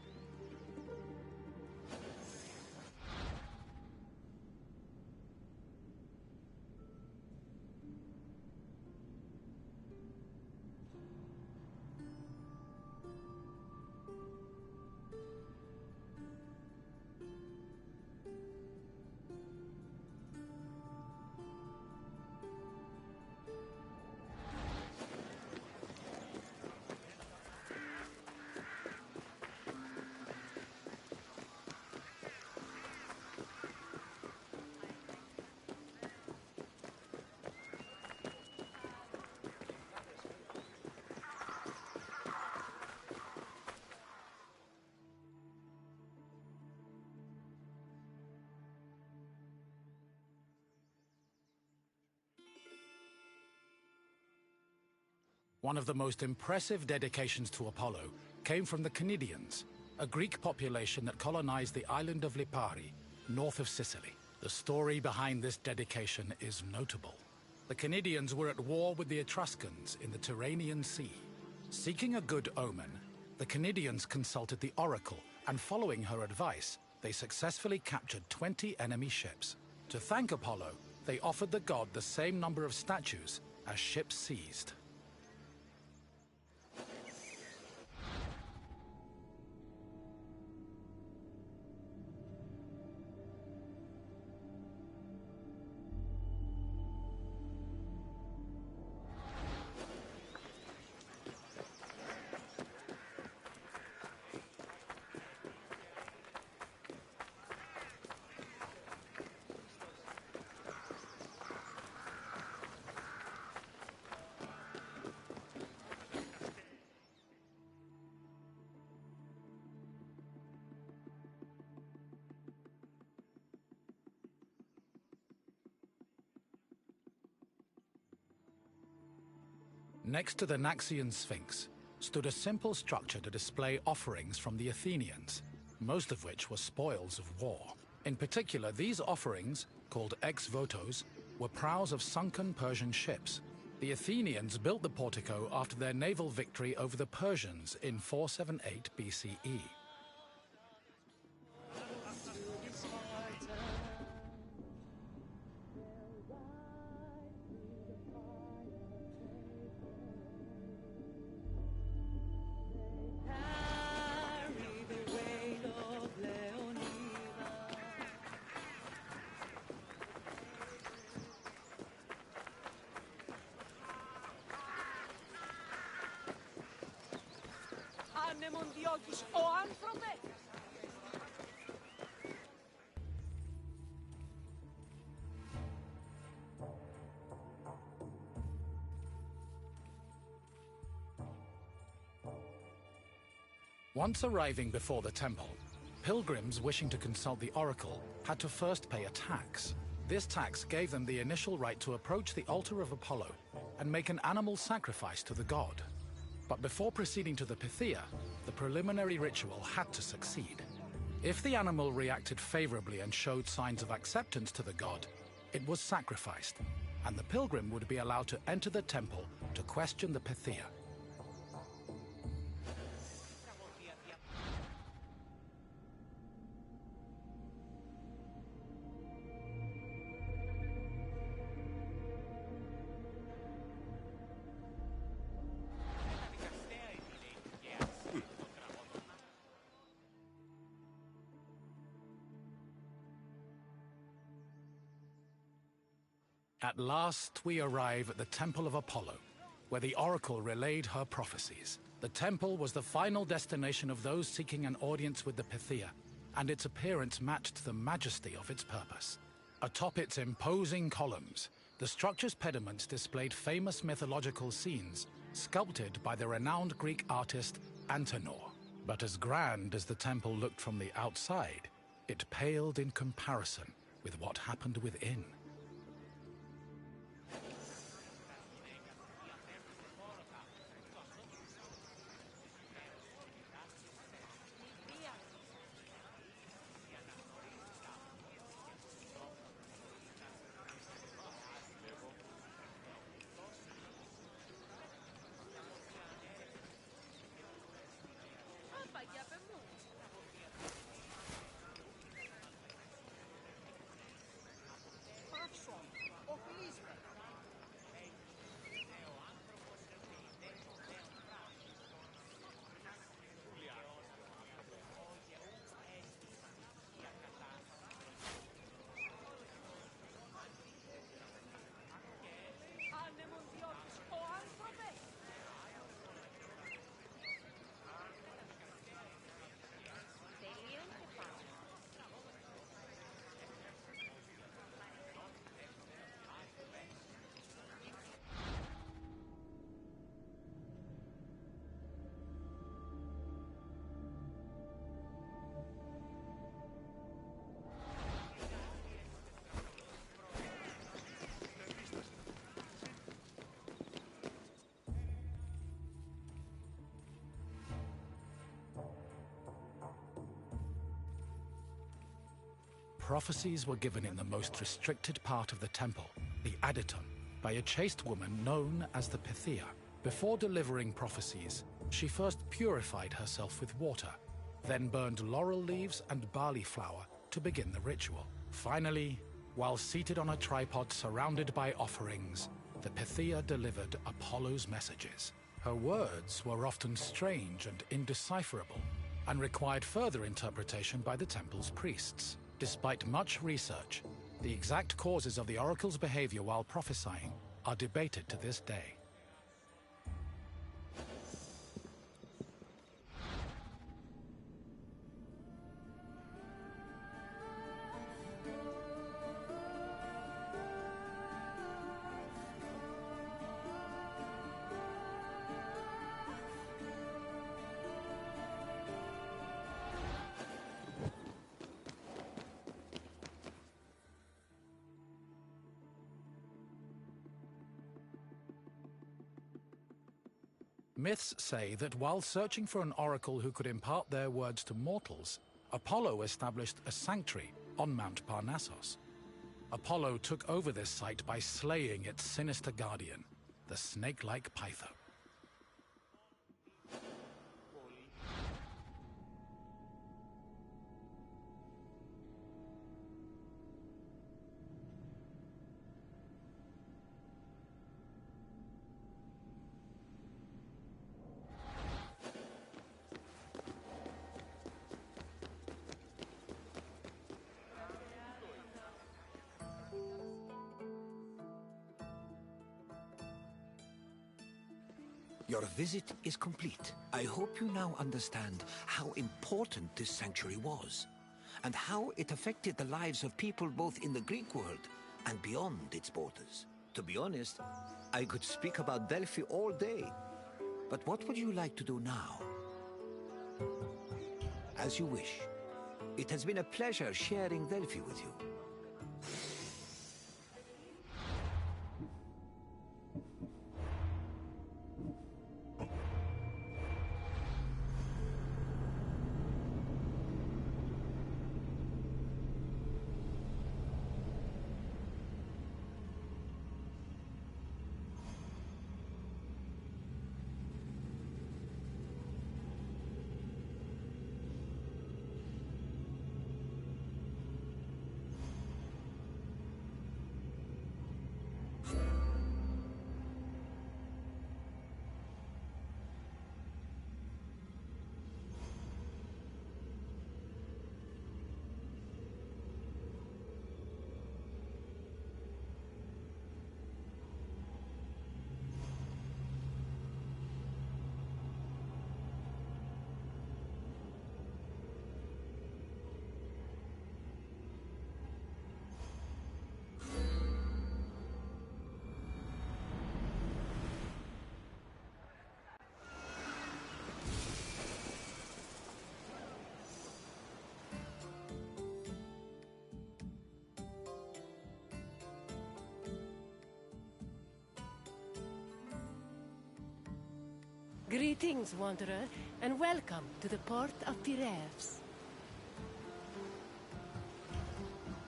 One of the most impressive dedications to Apollo came from the Cnidians, a Greek population that colonized the island of Lipari, north of Sicily. The story behind this dedication is notable. The Cnidians were at war with the Etruscans in the Tyrrhenian Sea. Seeking a good omen, the Cnidians consulted the oracle, and following her advice, they successfully captured 20 enemy ships. To thank Apollo, they offered the god the same number of statues as ships seized. Next to the Naxian Sphinx stood a simple structure to display offerings from the Athenians, most of which were spoils of war. In particular, these offerings, called ex-votos, were prows of sunken Persian ships. The Athenians built the portico after their naval victory over the Persians in 478 BCE. Once arriving before the temple, pilgrims wishing to consult the oracle had to first pay a tax. This tax gave them the initial right to approach the altar of Apollo and make an animal sacrifice to the god. But before proceeding to the Pythia, the preliminary ritual had to succeed. If the animal reacted favorably and showed signs of acceptance to the god, it was sacrificed, and the pilgrim would be allowed to enter the temple to question the Pythia. At last, we arrive at the Temple of Apollo, where the oracle relayed her prophecies. The temple was the final destination of those seeking an audience with the Pythia, and its appearance matched the majesty of its purpose. Atop its imposing columns, the structure's pediments displayed famous mythological scenes, sculpted by the renowned Greek artist Antenor. But as grand as the temple looked from the outside, it paled in comparison with what happened within. Prophecies were given in the most restricted part of the temple, the adyton, by a chaste woman known as the Pythia. Before delivering prophecies, she first purified herself with water, then burned laurel leaves and barley flour to begin the ritual. Finally, while seated on a tripod surrounded by offerings, the Pythia delivered Apollo's messages. Her words were often strange and indecipherable, and required further interpretation by the temple's priests. Despite much research, the exact causes of the oracle's behavior while prophesying are debated to this day. Myths say that while searching for an oracle who could impart their words to mortals, Apollo established a sanctuary on Mount Parnassus. Apollo took over this site by slaying its sinister guardian, the snake-like Python. Your visit is complete. I hope you now understand how important this sanctuary was, and how it affected the lives of people both in the Greek world and beyond its borders. To be honest, I could speak about Delphi all day, but what would you like to do now? As you wish. It has been a pleasure sharing Delphi with you. Greetings, wanderer, and welcome to the port of Piraeus.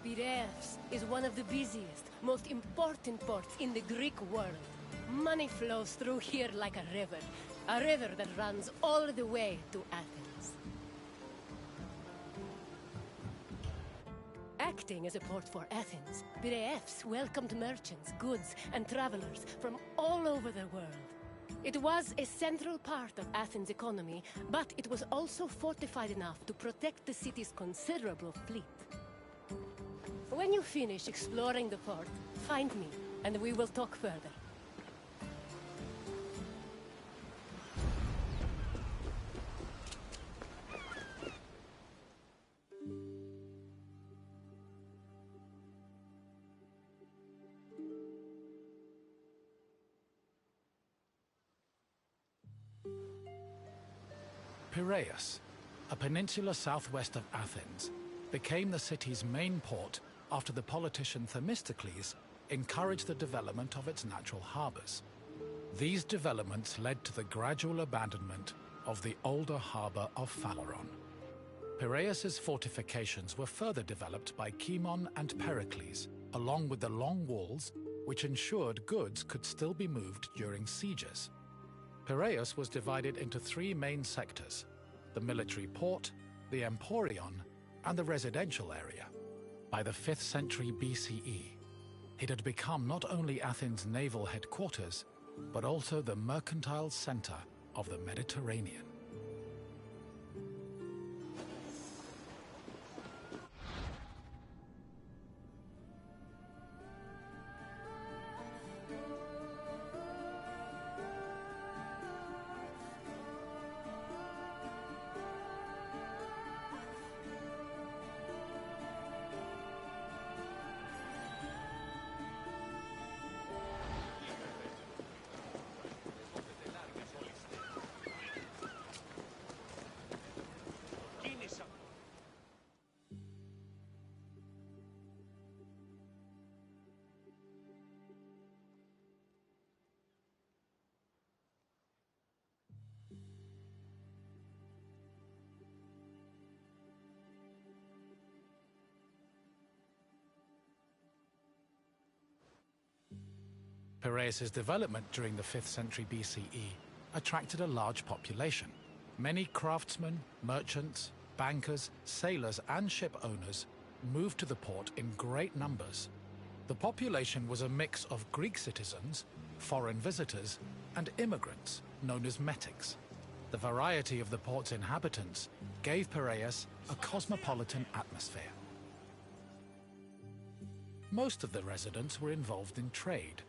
Piraeus is one of the busiest, most important ports in the Greek world. Money flows through here like a river that runs all the way to Athens. Acting as a port for Athens, Piraeus welcomed merchants, goods, and travelers from all over the world. It was a central part of Athens' economy, but it was also fortified enough to protect the city's considerable fleet. When you finish exploring the port, find me, and we will talk further. Piraeus, a peninsula southwest of Athens, became the city's main port after the politician Themistocles encouraged the development of its natural harbors. These developments led to the gradual abandonment of the older harbor of Phaleron. Piraeus's fortifications were further developed by Cimon and Pericles, along with the long walls, which ensured goods could still be moved during sieges. Piraeus was divided into three main sectors: the military port, the emporion, and the residential area. By the 5th century BCE, it had become not only Athens' naval headquarters, but also the mercantile center of the Mediterranean. Piraeus' development during the 5th century BCE attracted a large population. Many craftsmen, merchants, bankers, sailors, and ship owners moved to the port in great numbers. The population was a mix of Greek citizens, foreign visitors, and immigrants, known as metics. The variety of the port's inhabitants gave Piraeus a cosmopolitan atmosphere. Most of the residents were involved in trade,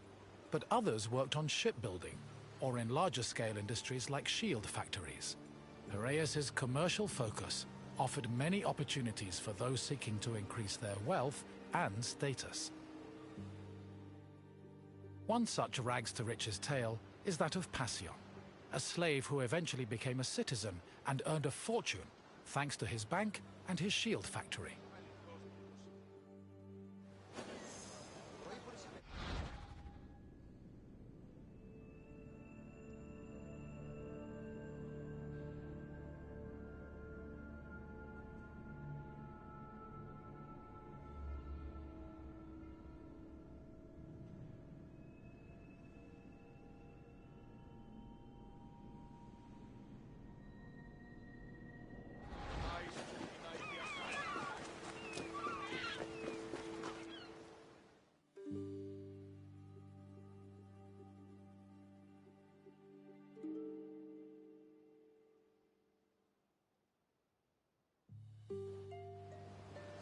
but others worked on shipbuilding or in larger-scale industries like shield factories. Piraeus' commercial focus offered many opportunities for those seeking to increase their wealth and status. One such rags-to-riches tale is that of Passion. a slave who eventually became a citizen and earned a fortune thanks to his bank and his shield factory.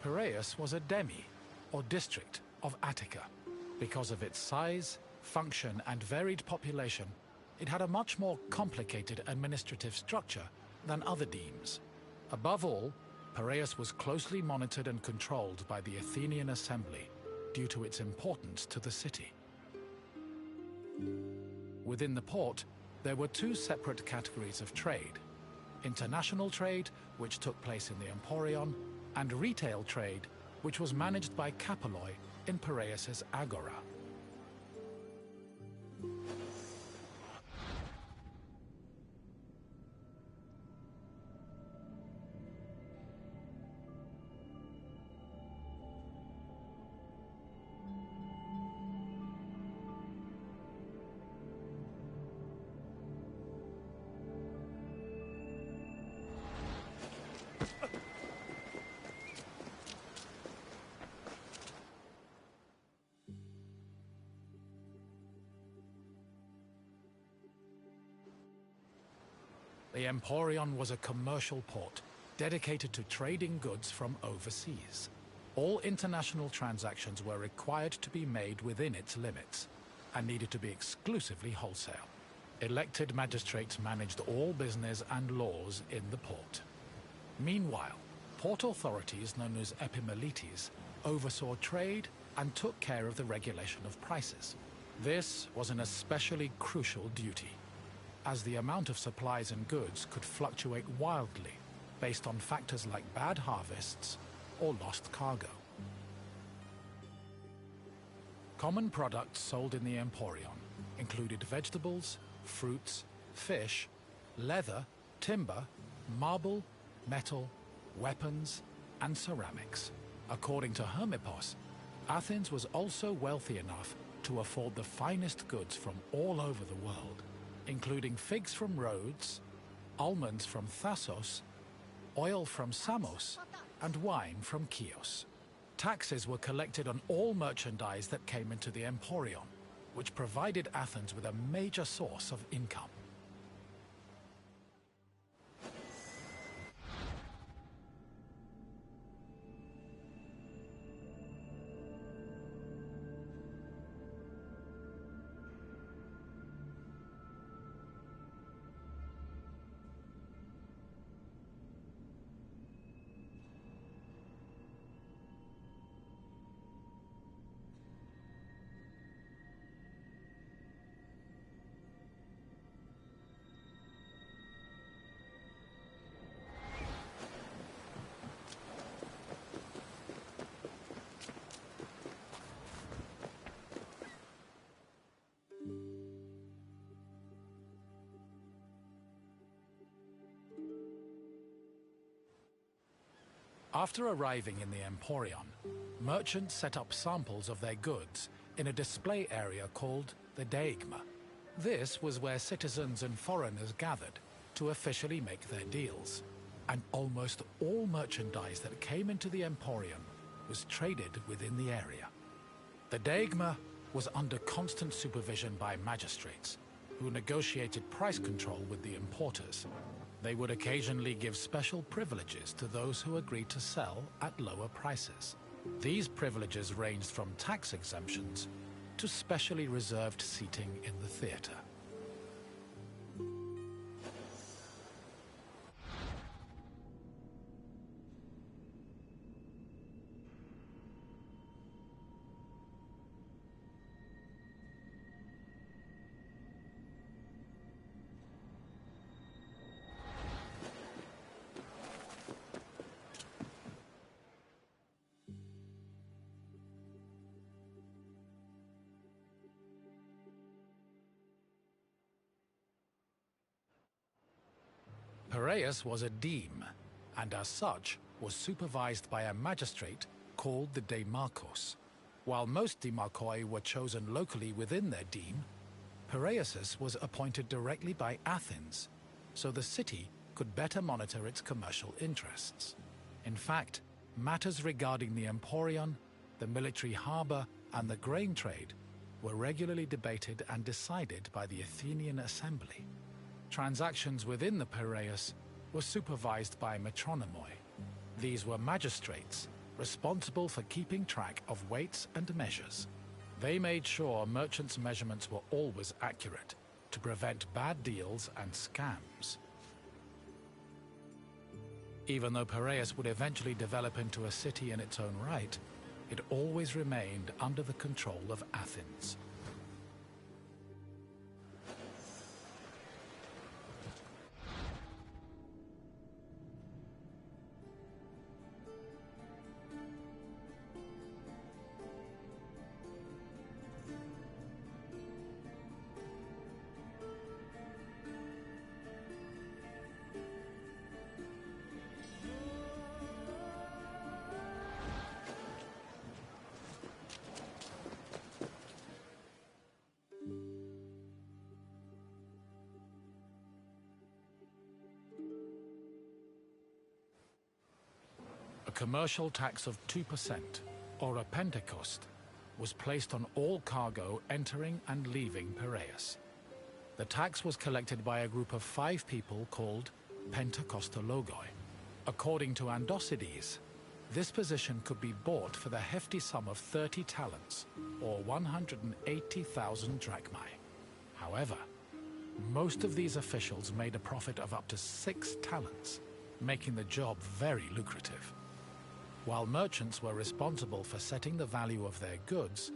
Piraeus was a demi, or district, of Attica. Because of its size, function, and varied population, it had a much more complicated administrative structure than other demes. Above all, Piraeus was closely monitored and controlled by the Athenian assembly due to its importance to the city. Within the port, there were two separate categories of trade: international trade, which took place in the Emporion, and retail trade, which was managed by Kapoloi in Piraeus's agora. The Emporion was a commercial port dedicated to trading goods from overseas. All international transactions were required to be made within its limits and needed to be exclusively wholesale. Elected magistrates managed all business and laws in the port. Meanwhile, port authorities known as epimeletes oversaw trade and took care of the regulation of prices. This was an especially crucial duty, as the amount of supplies and goods could fluctuate wildly based on factors like bad harvests or lost cargo. Common products sold in the Emporion included vegetables, fruits, fish, leather, timber, marble, metal, weapons, and ceramics. According to Hermippos, Athens was also wealthy enough to afford the finest goods from all over the world, including figs from Rhodes, almonds from Thassos, oil from Samos, and wine from Chios. Taxes were collected on all merchandise that came into the Emporion, which provided Athens with a major source of income. After arriving in the Emporion, merchants set up samples of their goods in a display area called the Deigma. This was where citizens and foreigners gathered to officially make their deals, and almost all merchandise that came into the Emporion was traded within the area. The Deigma was under constant supervision by magistrates, who negotiated price control with the importers. They would occasionally give special privileges to those who agreed to sell at lower prices. These privileges ranged from tax exemptions to specially reserved seating in the theater. Piraeus was a deme, and as such was supervised by a magistrate called the Demarchos. While most demarchoi were chosen locally within their deme, Piraeus was appointed directly by Athens, so the city could better monitor its commercial interests. In fact, matters regarding the Emporion, the military harbor, and the grain trade were regularly debated and decided by the Athenian assembly. Transactions within the Piraeus were supervised by metronomoi. These were magistrates responsible for keeping track of weights and measures. They made sure merchants' measurements were always accurate to prevent bad deals and scams. Even though Piraeus would eventually develop into a city in its own right, it always remained under the control of Athens. A commercial tax of 2%, or a pentecost, was placed on all cargo entering and leaving Piraeus. The tax was collected by a group of 5 people called pentekostologoi. According to Andocides, this position could be bought for the hefty sum of 30 talents, or 180,000 drachmae. However, most of these officials made a profit of up to 6 talents, making the job very lucrative. While merchants were responsible for setting the value of their goods,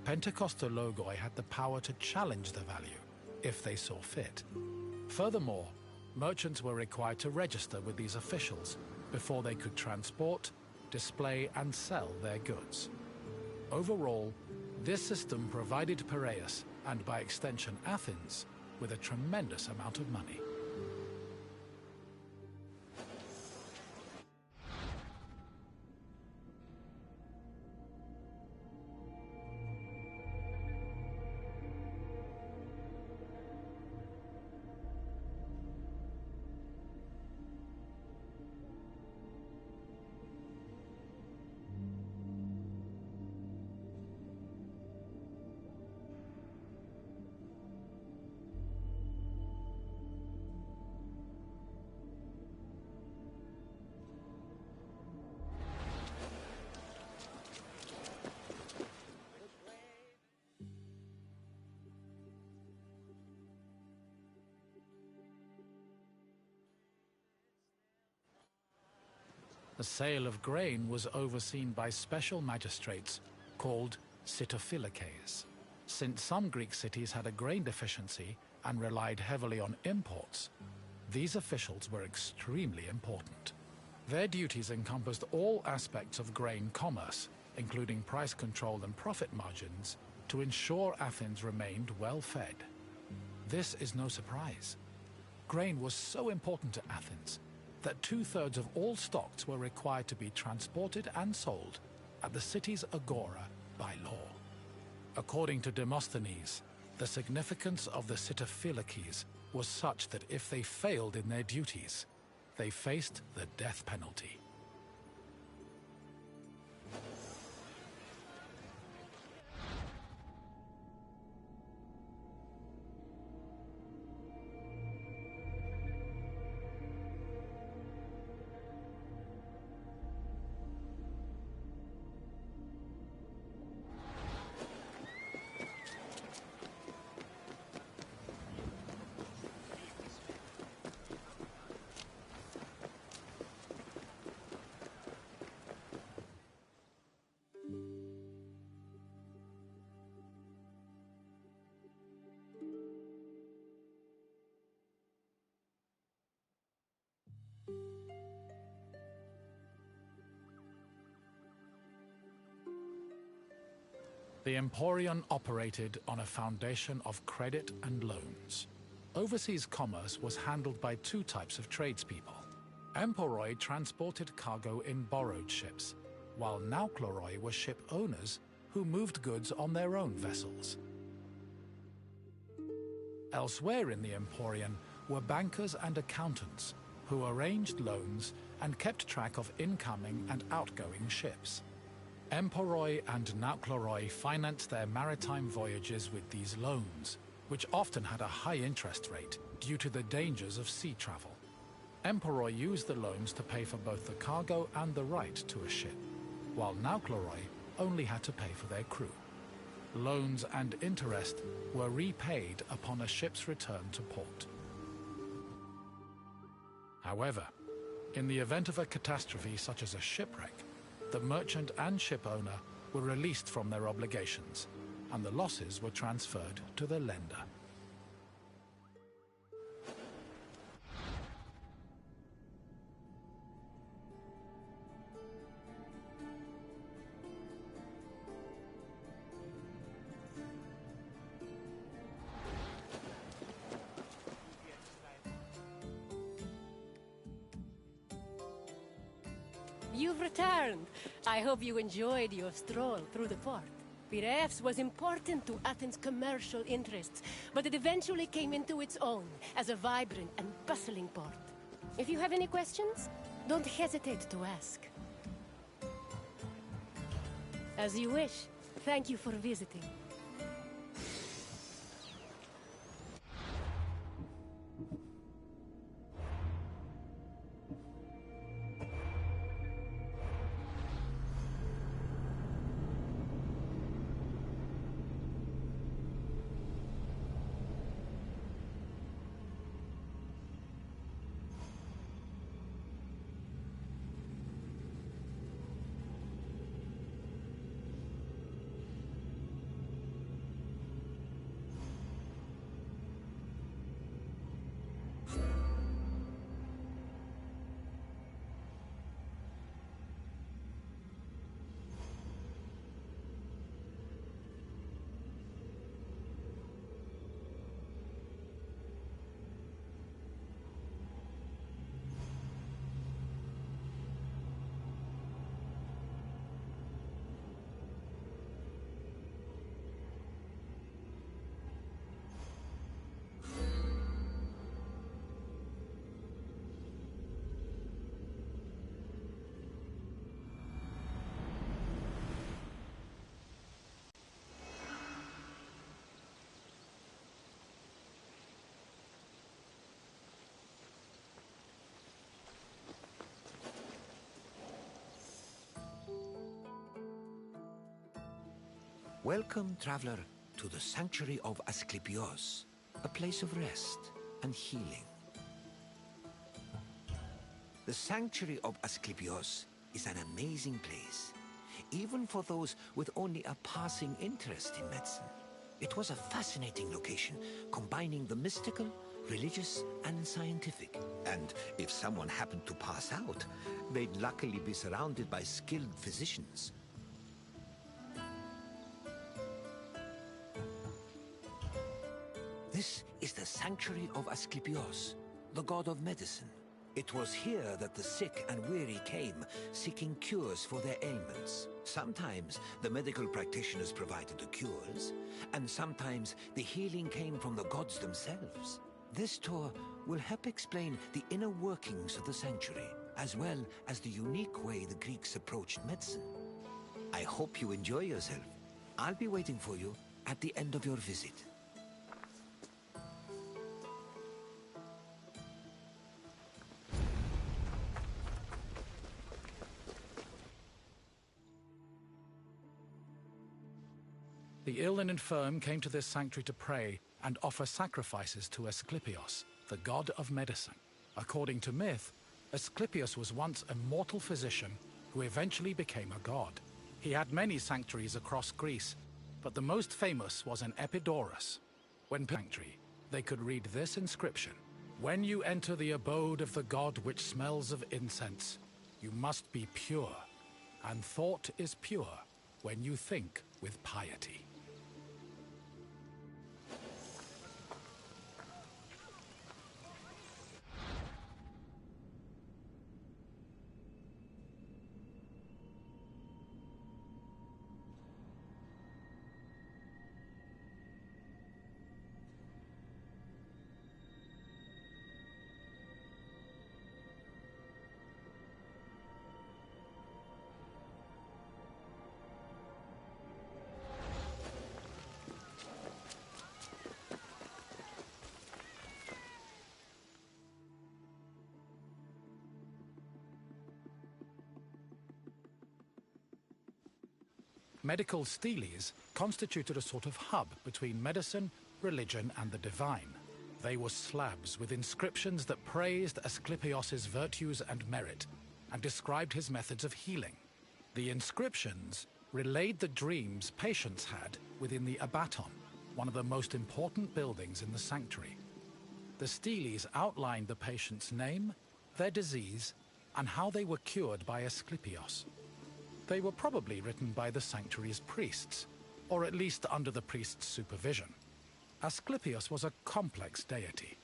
pentekostologoi had the power to challenge the value, if they saw fit. Furthermore, merchants were required to register with these officials before they could transport, display, and sell their goods. Overall, this system provided Piraeus, and by extension Athens, with a tremendous amount of money. The sale of grain was overseen by special magistrates called sitophilakes. Since some Greek cities had a grain deficiency and relied heavily on imports, these officials were extremely important. Their duties encompassed all aspects of grain commerce, including price control and profit margins, to ensure Athens remained well-fed. This is no surprise. Grain was so important to Athens that 2/3 of all stocks were required to be transported and sold at the city's agora by law. According to Demosthenes, the significance of the sitophilakes was such that if they failed in their duties, they faced the death penalty. The Emporion operated on a foundation of credit and loans. Overseas commerce was handled by two types of tradespeople. Emporoi transported cargo in borrowed ships, while Naukleroi were ship owners who moved goods on their own vessels. Elsewhere in the Emporium were bankers and accountants who arranged loans and kept track of incoming and outgoing ships. Emporoi and Naukleroi financed their maritime voyages with these loans, which often had a high interest rate due to the dangers of sea travel. Emporoi used the loans to pay for both the cargo and the right to a ship, while Naukleroi only had to pay for their crew. Loans and interest were repaid upon a ship's return to port. However, in the event of a catastrophe such as a shipwreck, the merchant and ship owner were released from their obligations, and the losses were transferred to the lender. You've returned. I hope you enjoyed your stroll through the port. Piraeus was important to Athens' commercial interests, but it eventually came into its own as a vibrant and bustling port. If you have any questions, don't hesitate to ask. As you wish. Thank you for visiting. Welcome, traveler, to the sanctuary of Asclepios, a place of rest and healing. The sanctuary of Asclepios is an amazing place, even for those with only a passing interest in medicine. It was a fascinating location, combining the mystical, religious, and scientific. And if someone happened to pass out, they'd luckily be surrounded by skilled physicians. This is the sanctuary of Asclepios, the god of medicine. It was here that the sick and weary came, seeking cures for their ailments. Sometimes the medical practitioners provided the cures, and sometimes the healing came from the gods themselves. This tour will help explain the inner workings of the sanctuary, as well as the unique way the Greeks approached medicine. I hope you enjoy yourself. I'll be waiting for you at the end of your visit. The ill and infirm came to this sanctuary to pray and offer sacrifices to Asclepios, the god of medicine. According to myth, Asclepios was once a mortal physician who eventually became a god. He had many sanctuaries across Greece, but the most famous was in Epidaurus. When sanctuary, they could read this inscription: "When you enter the abode of the god which smells of incense, you must be pure, and thought is pure when you think with piety." Medical steles constituted a sort of hub between medicine, religion, and the divine. They were slabs with inscriptions that praised Asclepios' virtues and merit, and described his methods of healing. The inscriptions relayed the dreams patients had within the abaton, one of the most important buildings in the sanctuary. The steles outlined the patient's name, their disease, and how they were cured by Asclepios. They were probably written by the sanctuary's priests, or at least under the priest's supervision. Asclepios was a complex deity.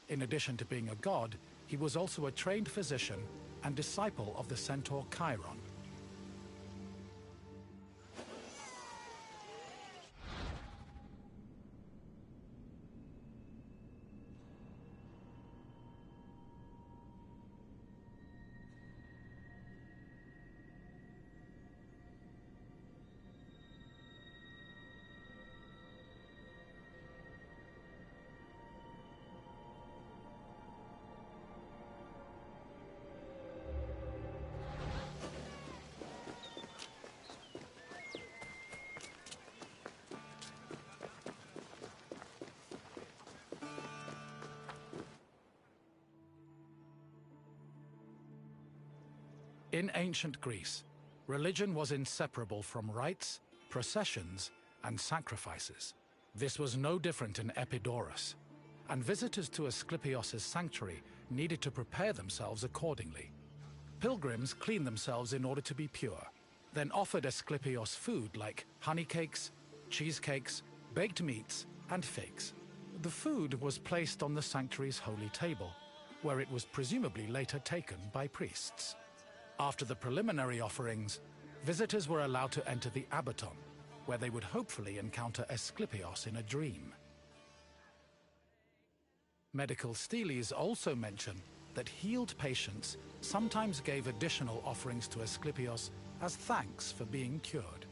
In addition to being a god, he was also a trained physician and disciple of the centaur Chiron. In ancient Greece, religion was inseparable from rites, processions, and sacrifices. This was no different in Epidaurus, and visitors to Asclepios' sanctuary needed to prepare themselves accordingly. Pilgrims cleaned themselves in order to be pure, then offered Asclepios food like honey cakes, cheesecakes, baked meats, and figs. The food was placed on the sanctuary's holy table, where it was presumably later taken by priests. After the preliminary offerings, visitors were allowed to enter the abaton, where they would hopefully encounter Asclepios in a dream. Medical steles also mention that healed patients sometimes gave additional offerings to Asclepios as thanks for being cured.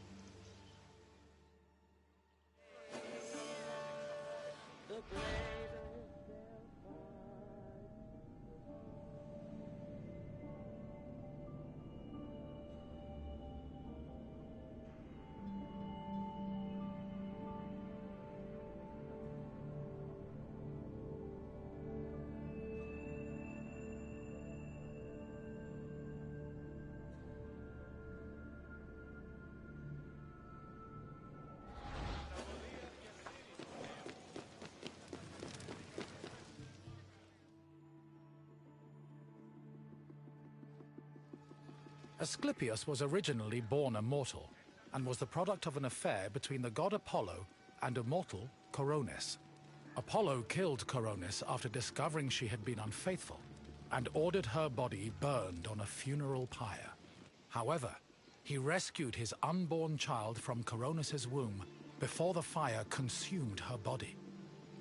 Asclepios was originally born immortal, and was the product of an affair between the god Apollo and immortal Coronis. Apollo killed Coronis after discovering she had been unfaithful, and ordered her body burned on a funeral pyre. However, he rescued his unborn child from Coronis' womb before the fire consumed her body.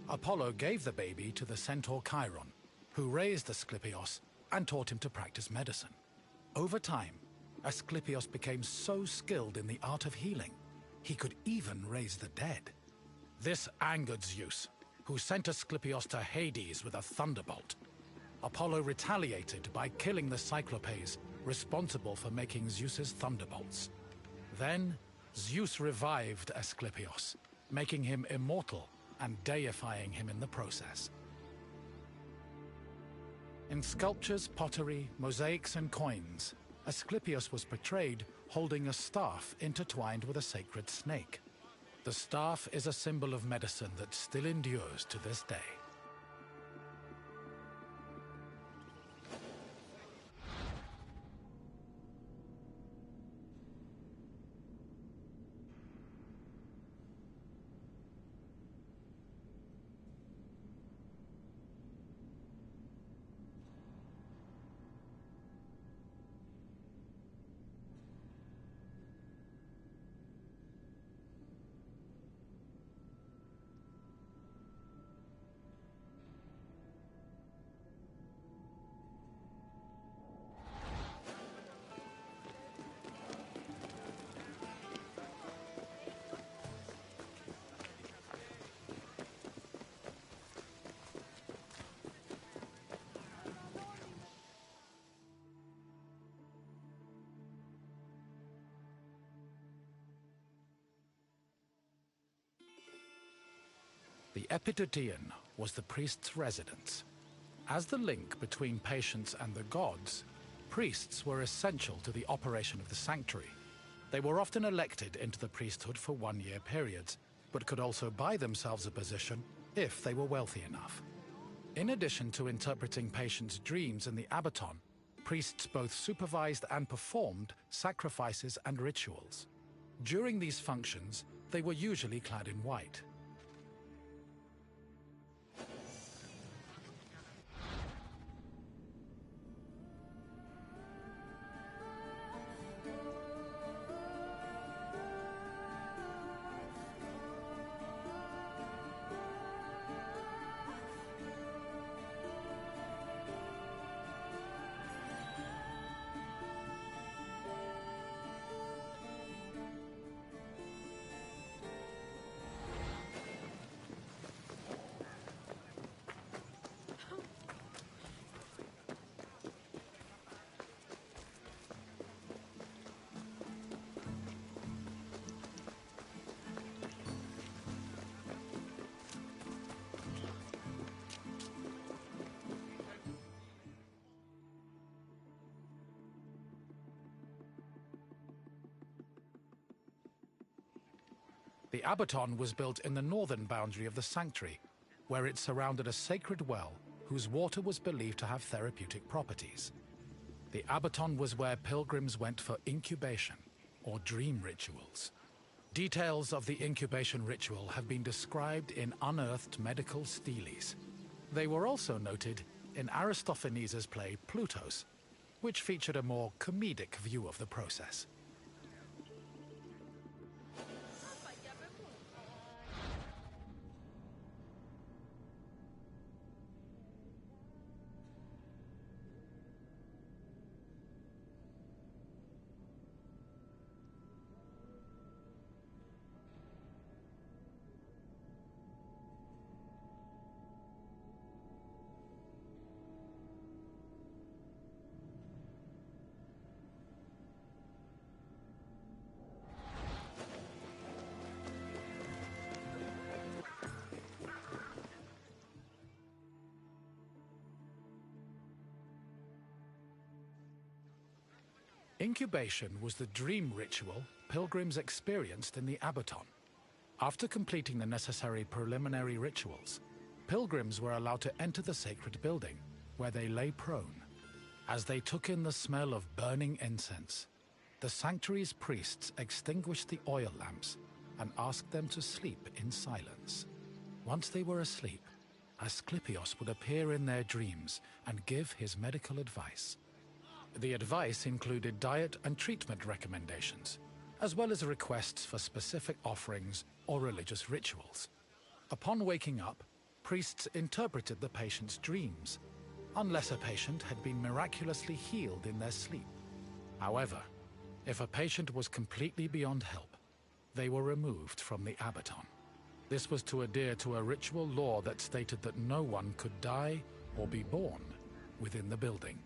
Apollo gave the baby to the centaur Chiron, who raised Asclepios and taught him to practice medicine. Over time, Asclepios became so skilled in the art of healing, he could even raise the dead. This angered Zeus, who sent Asclepios to Hades with a thunderbolt. Apollo retaliated by killing the Cyclopes responsible for making Zeus's thunderbolts. Then, Zeus revived Asclepios, making him immortal and deifying him in the process. In sculptures, pottery, mosaics, and coins, Asclepios was portrayed holding a staff intertwined with a sacred snake. The staff is a symbol of medicine that still endures to this day. The epitouteon was the priest's residence. As the link between patients and the gods, priests were essential to the operation of the sanctuary. They were often elected into the priesthood for one-year periods, but could also buy themselves a position if they were wealthy enough. In addition to interpreting patients' dreams in the Abaton, priests both supervised and performed sacrifices and rituals. During these functions, they were usually clad in white. The Abaton was built in the northern boundary of the sanctuary, where it surrounded a sacred well whose water was believed to have therapeutic properties. The Abaton was where pilgrims went for incubation, or dream rituals. Details of the incubation ritual have been described in unearthed medical steles. They were also noted in Aristophanes' play Plutos, which featured a more comedic view of the process. Incubation was the dream ritual pilgrims experienced in the Abaton. After completing the necessary preliminary rituals, pilgrims were allowed to enter the sacred building, where they lay prone. As they took in the smell of burning incense, the sanctuary's priests extinguished the oil lamps and asked them to sleep in silence. Once they were asleep, Asclepios would appear in their dreams and give his medical advice. The advice included diet and treatment recommendations, as well as requests for specific offerings or religious rituals. Upon waking up, priests interpreted the patient's dreams, unless a patient had been miraculously healed in their sleep. However, if a patient was completely beyond help, they were removed from the Abaton. This was to adhere to a ritual law that stated that no one could die or be born within the building.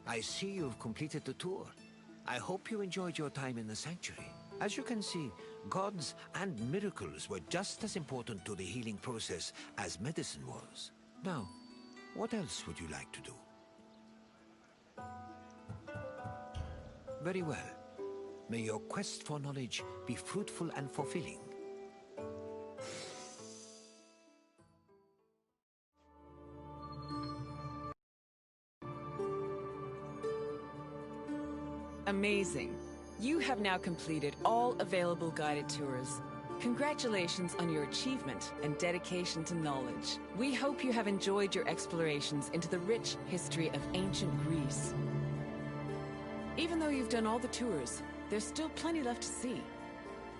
I see you've completed the tour. I hope you enjoyed your time in the sanctuary. As you can see, gods and miracles were just as important to the healing process as medicine was. Now, what else would you like to do? Very well. May your quest for knowledge be fruitful and fulfilling. Amazing. You have now completed all available guided tours. Congratulations on your achievement and dedication to knowledge. We hope you have enjoyed your explorations into the rich history of ancient Greece. Even though you've done all the tours, there's still plenty left to see.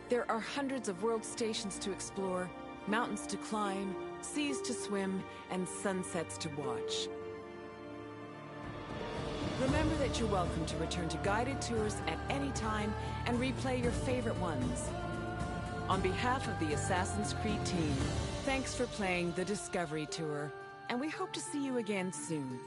There are hundreds of world stations to explore, mountains to climb, seas to swim, and sunsets to watch. Remember that you're welcome to return to guided tours at any time and replay your favorite ones. On behalf of the Assassin's Creed team, thanks for playing the Discovery Tour, and we hope to see you again soon.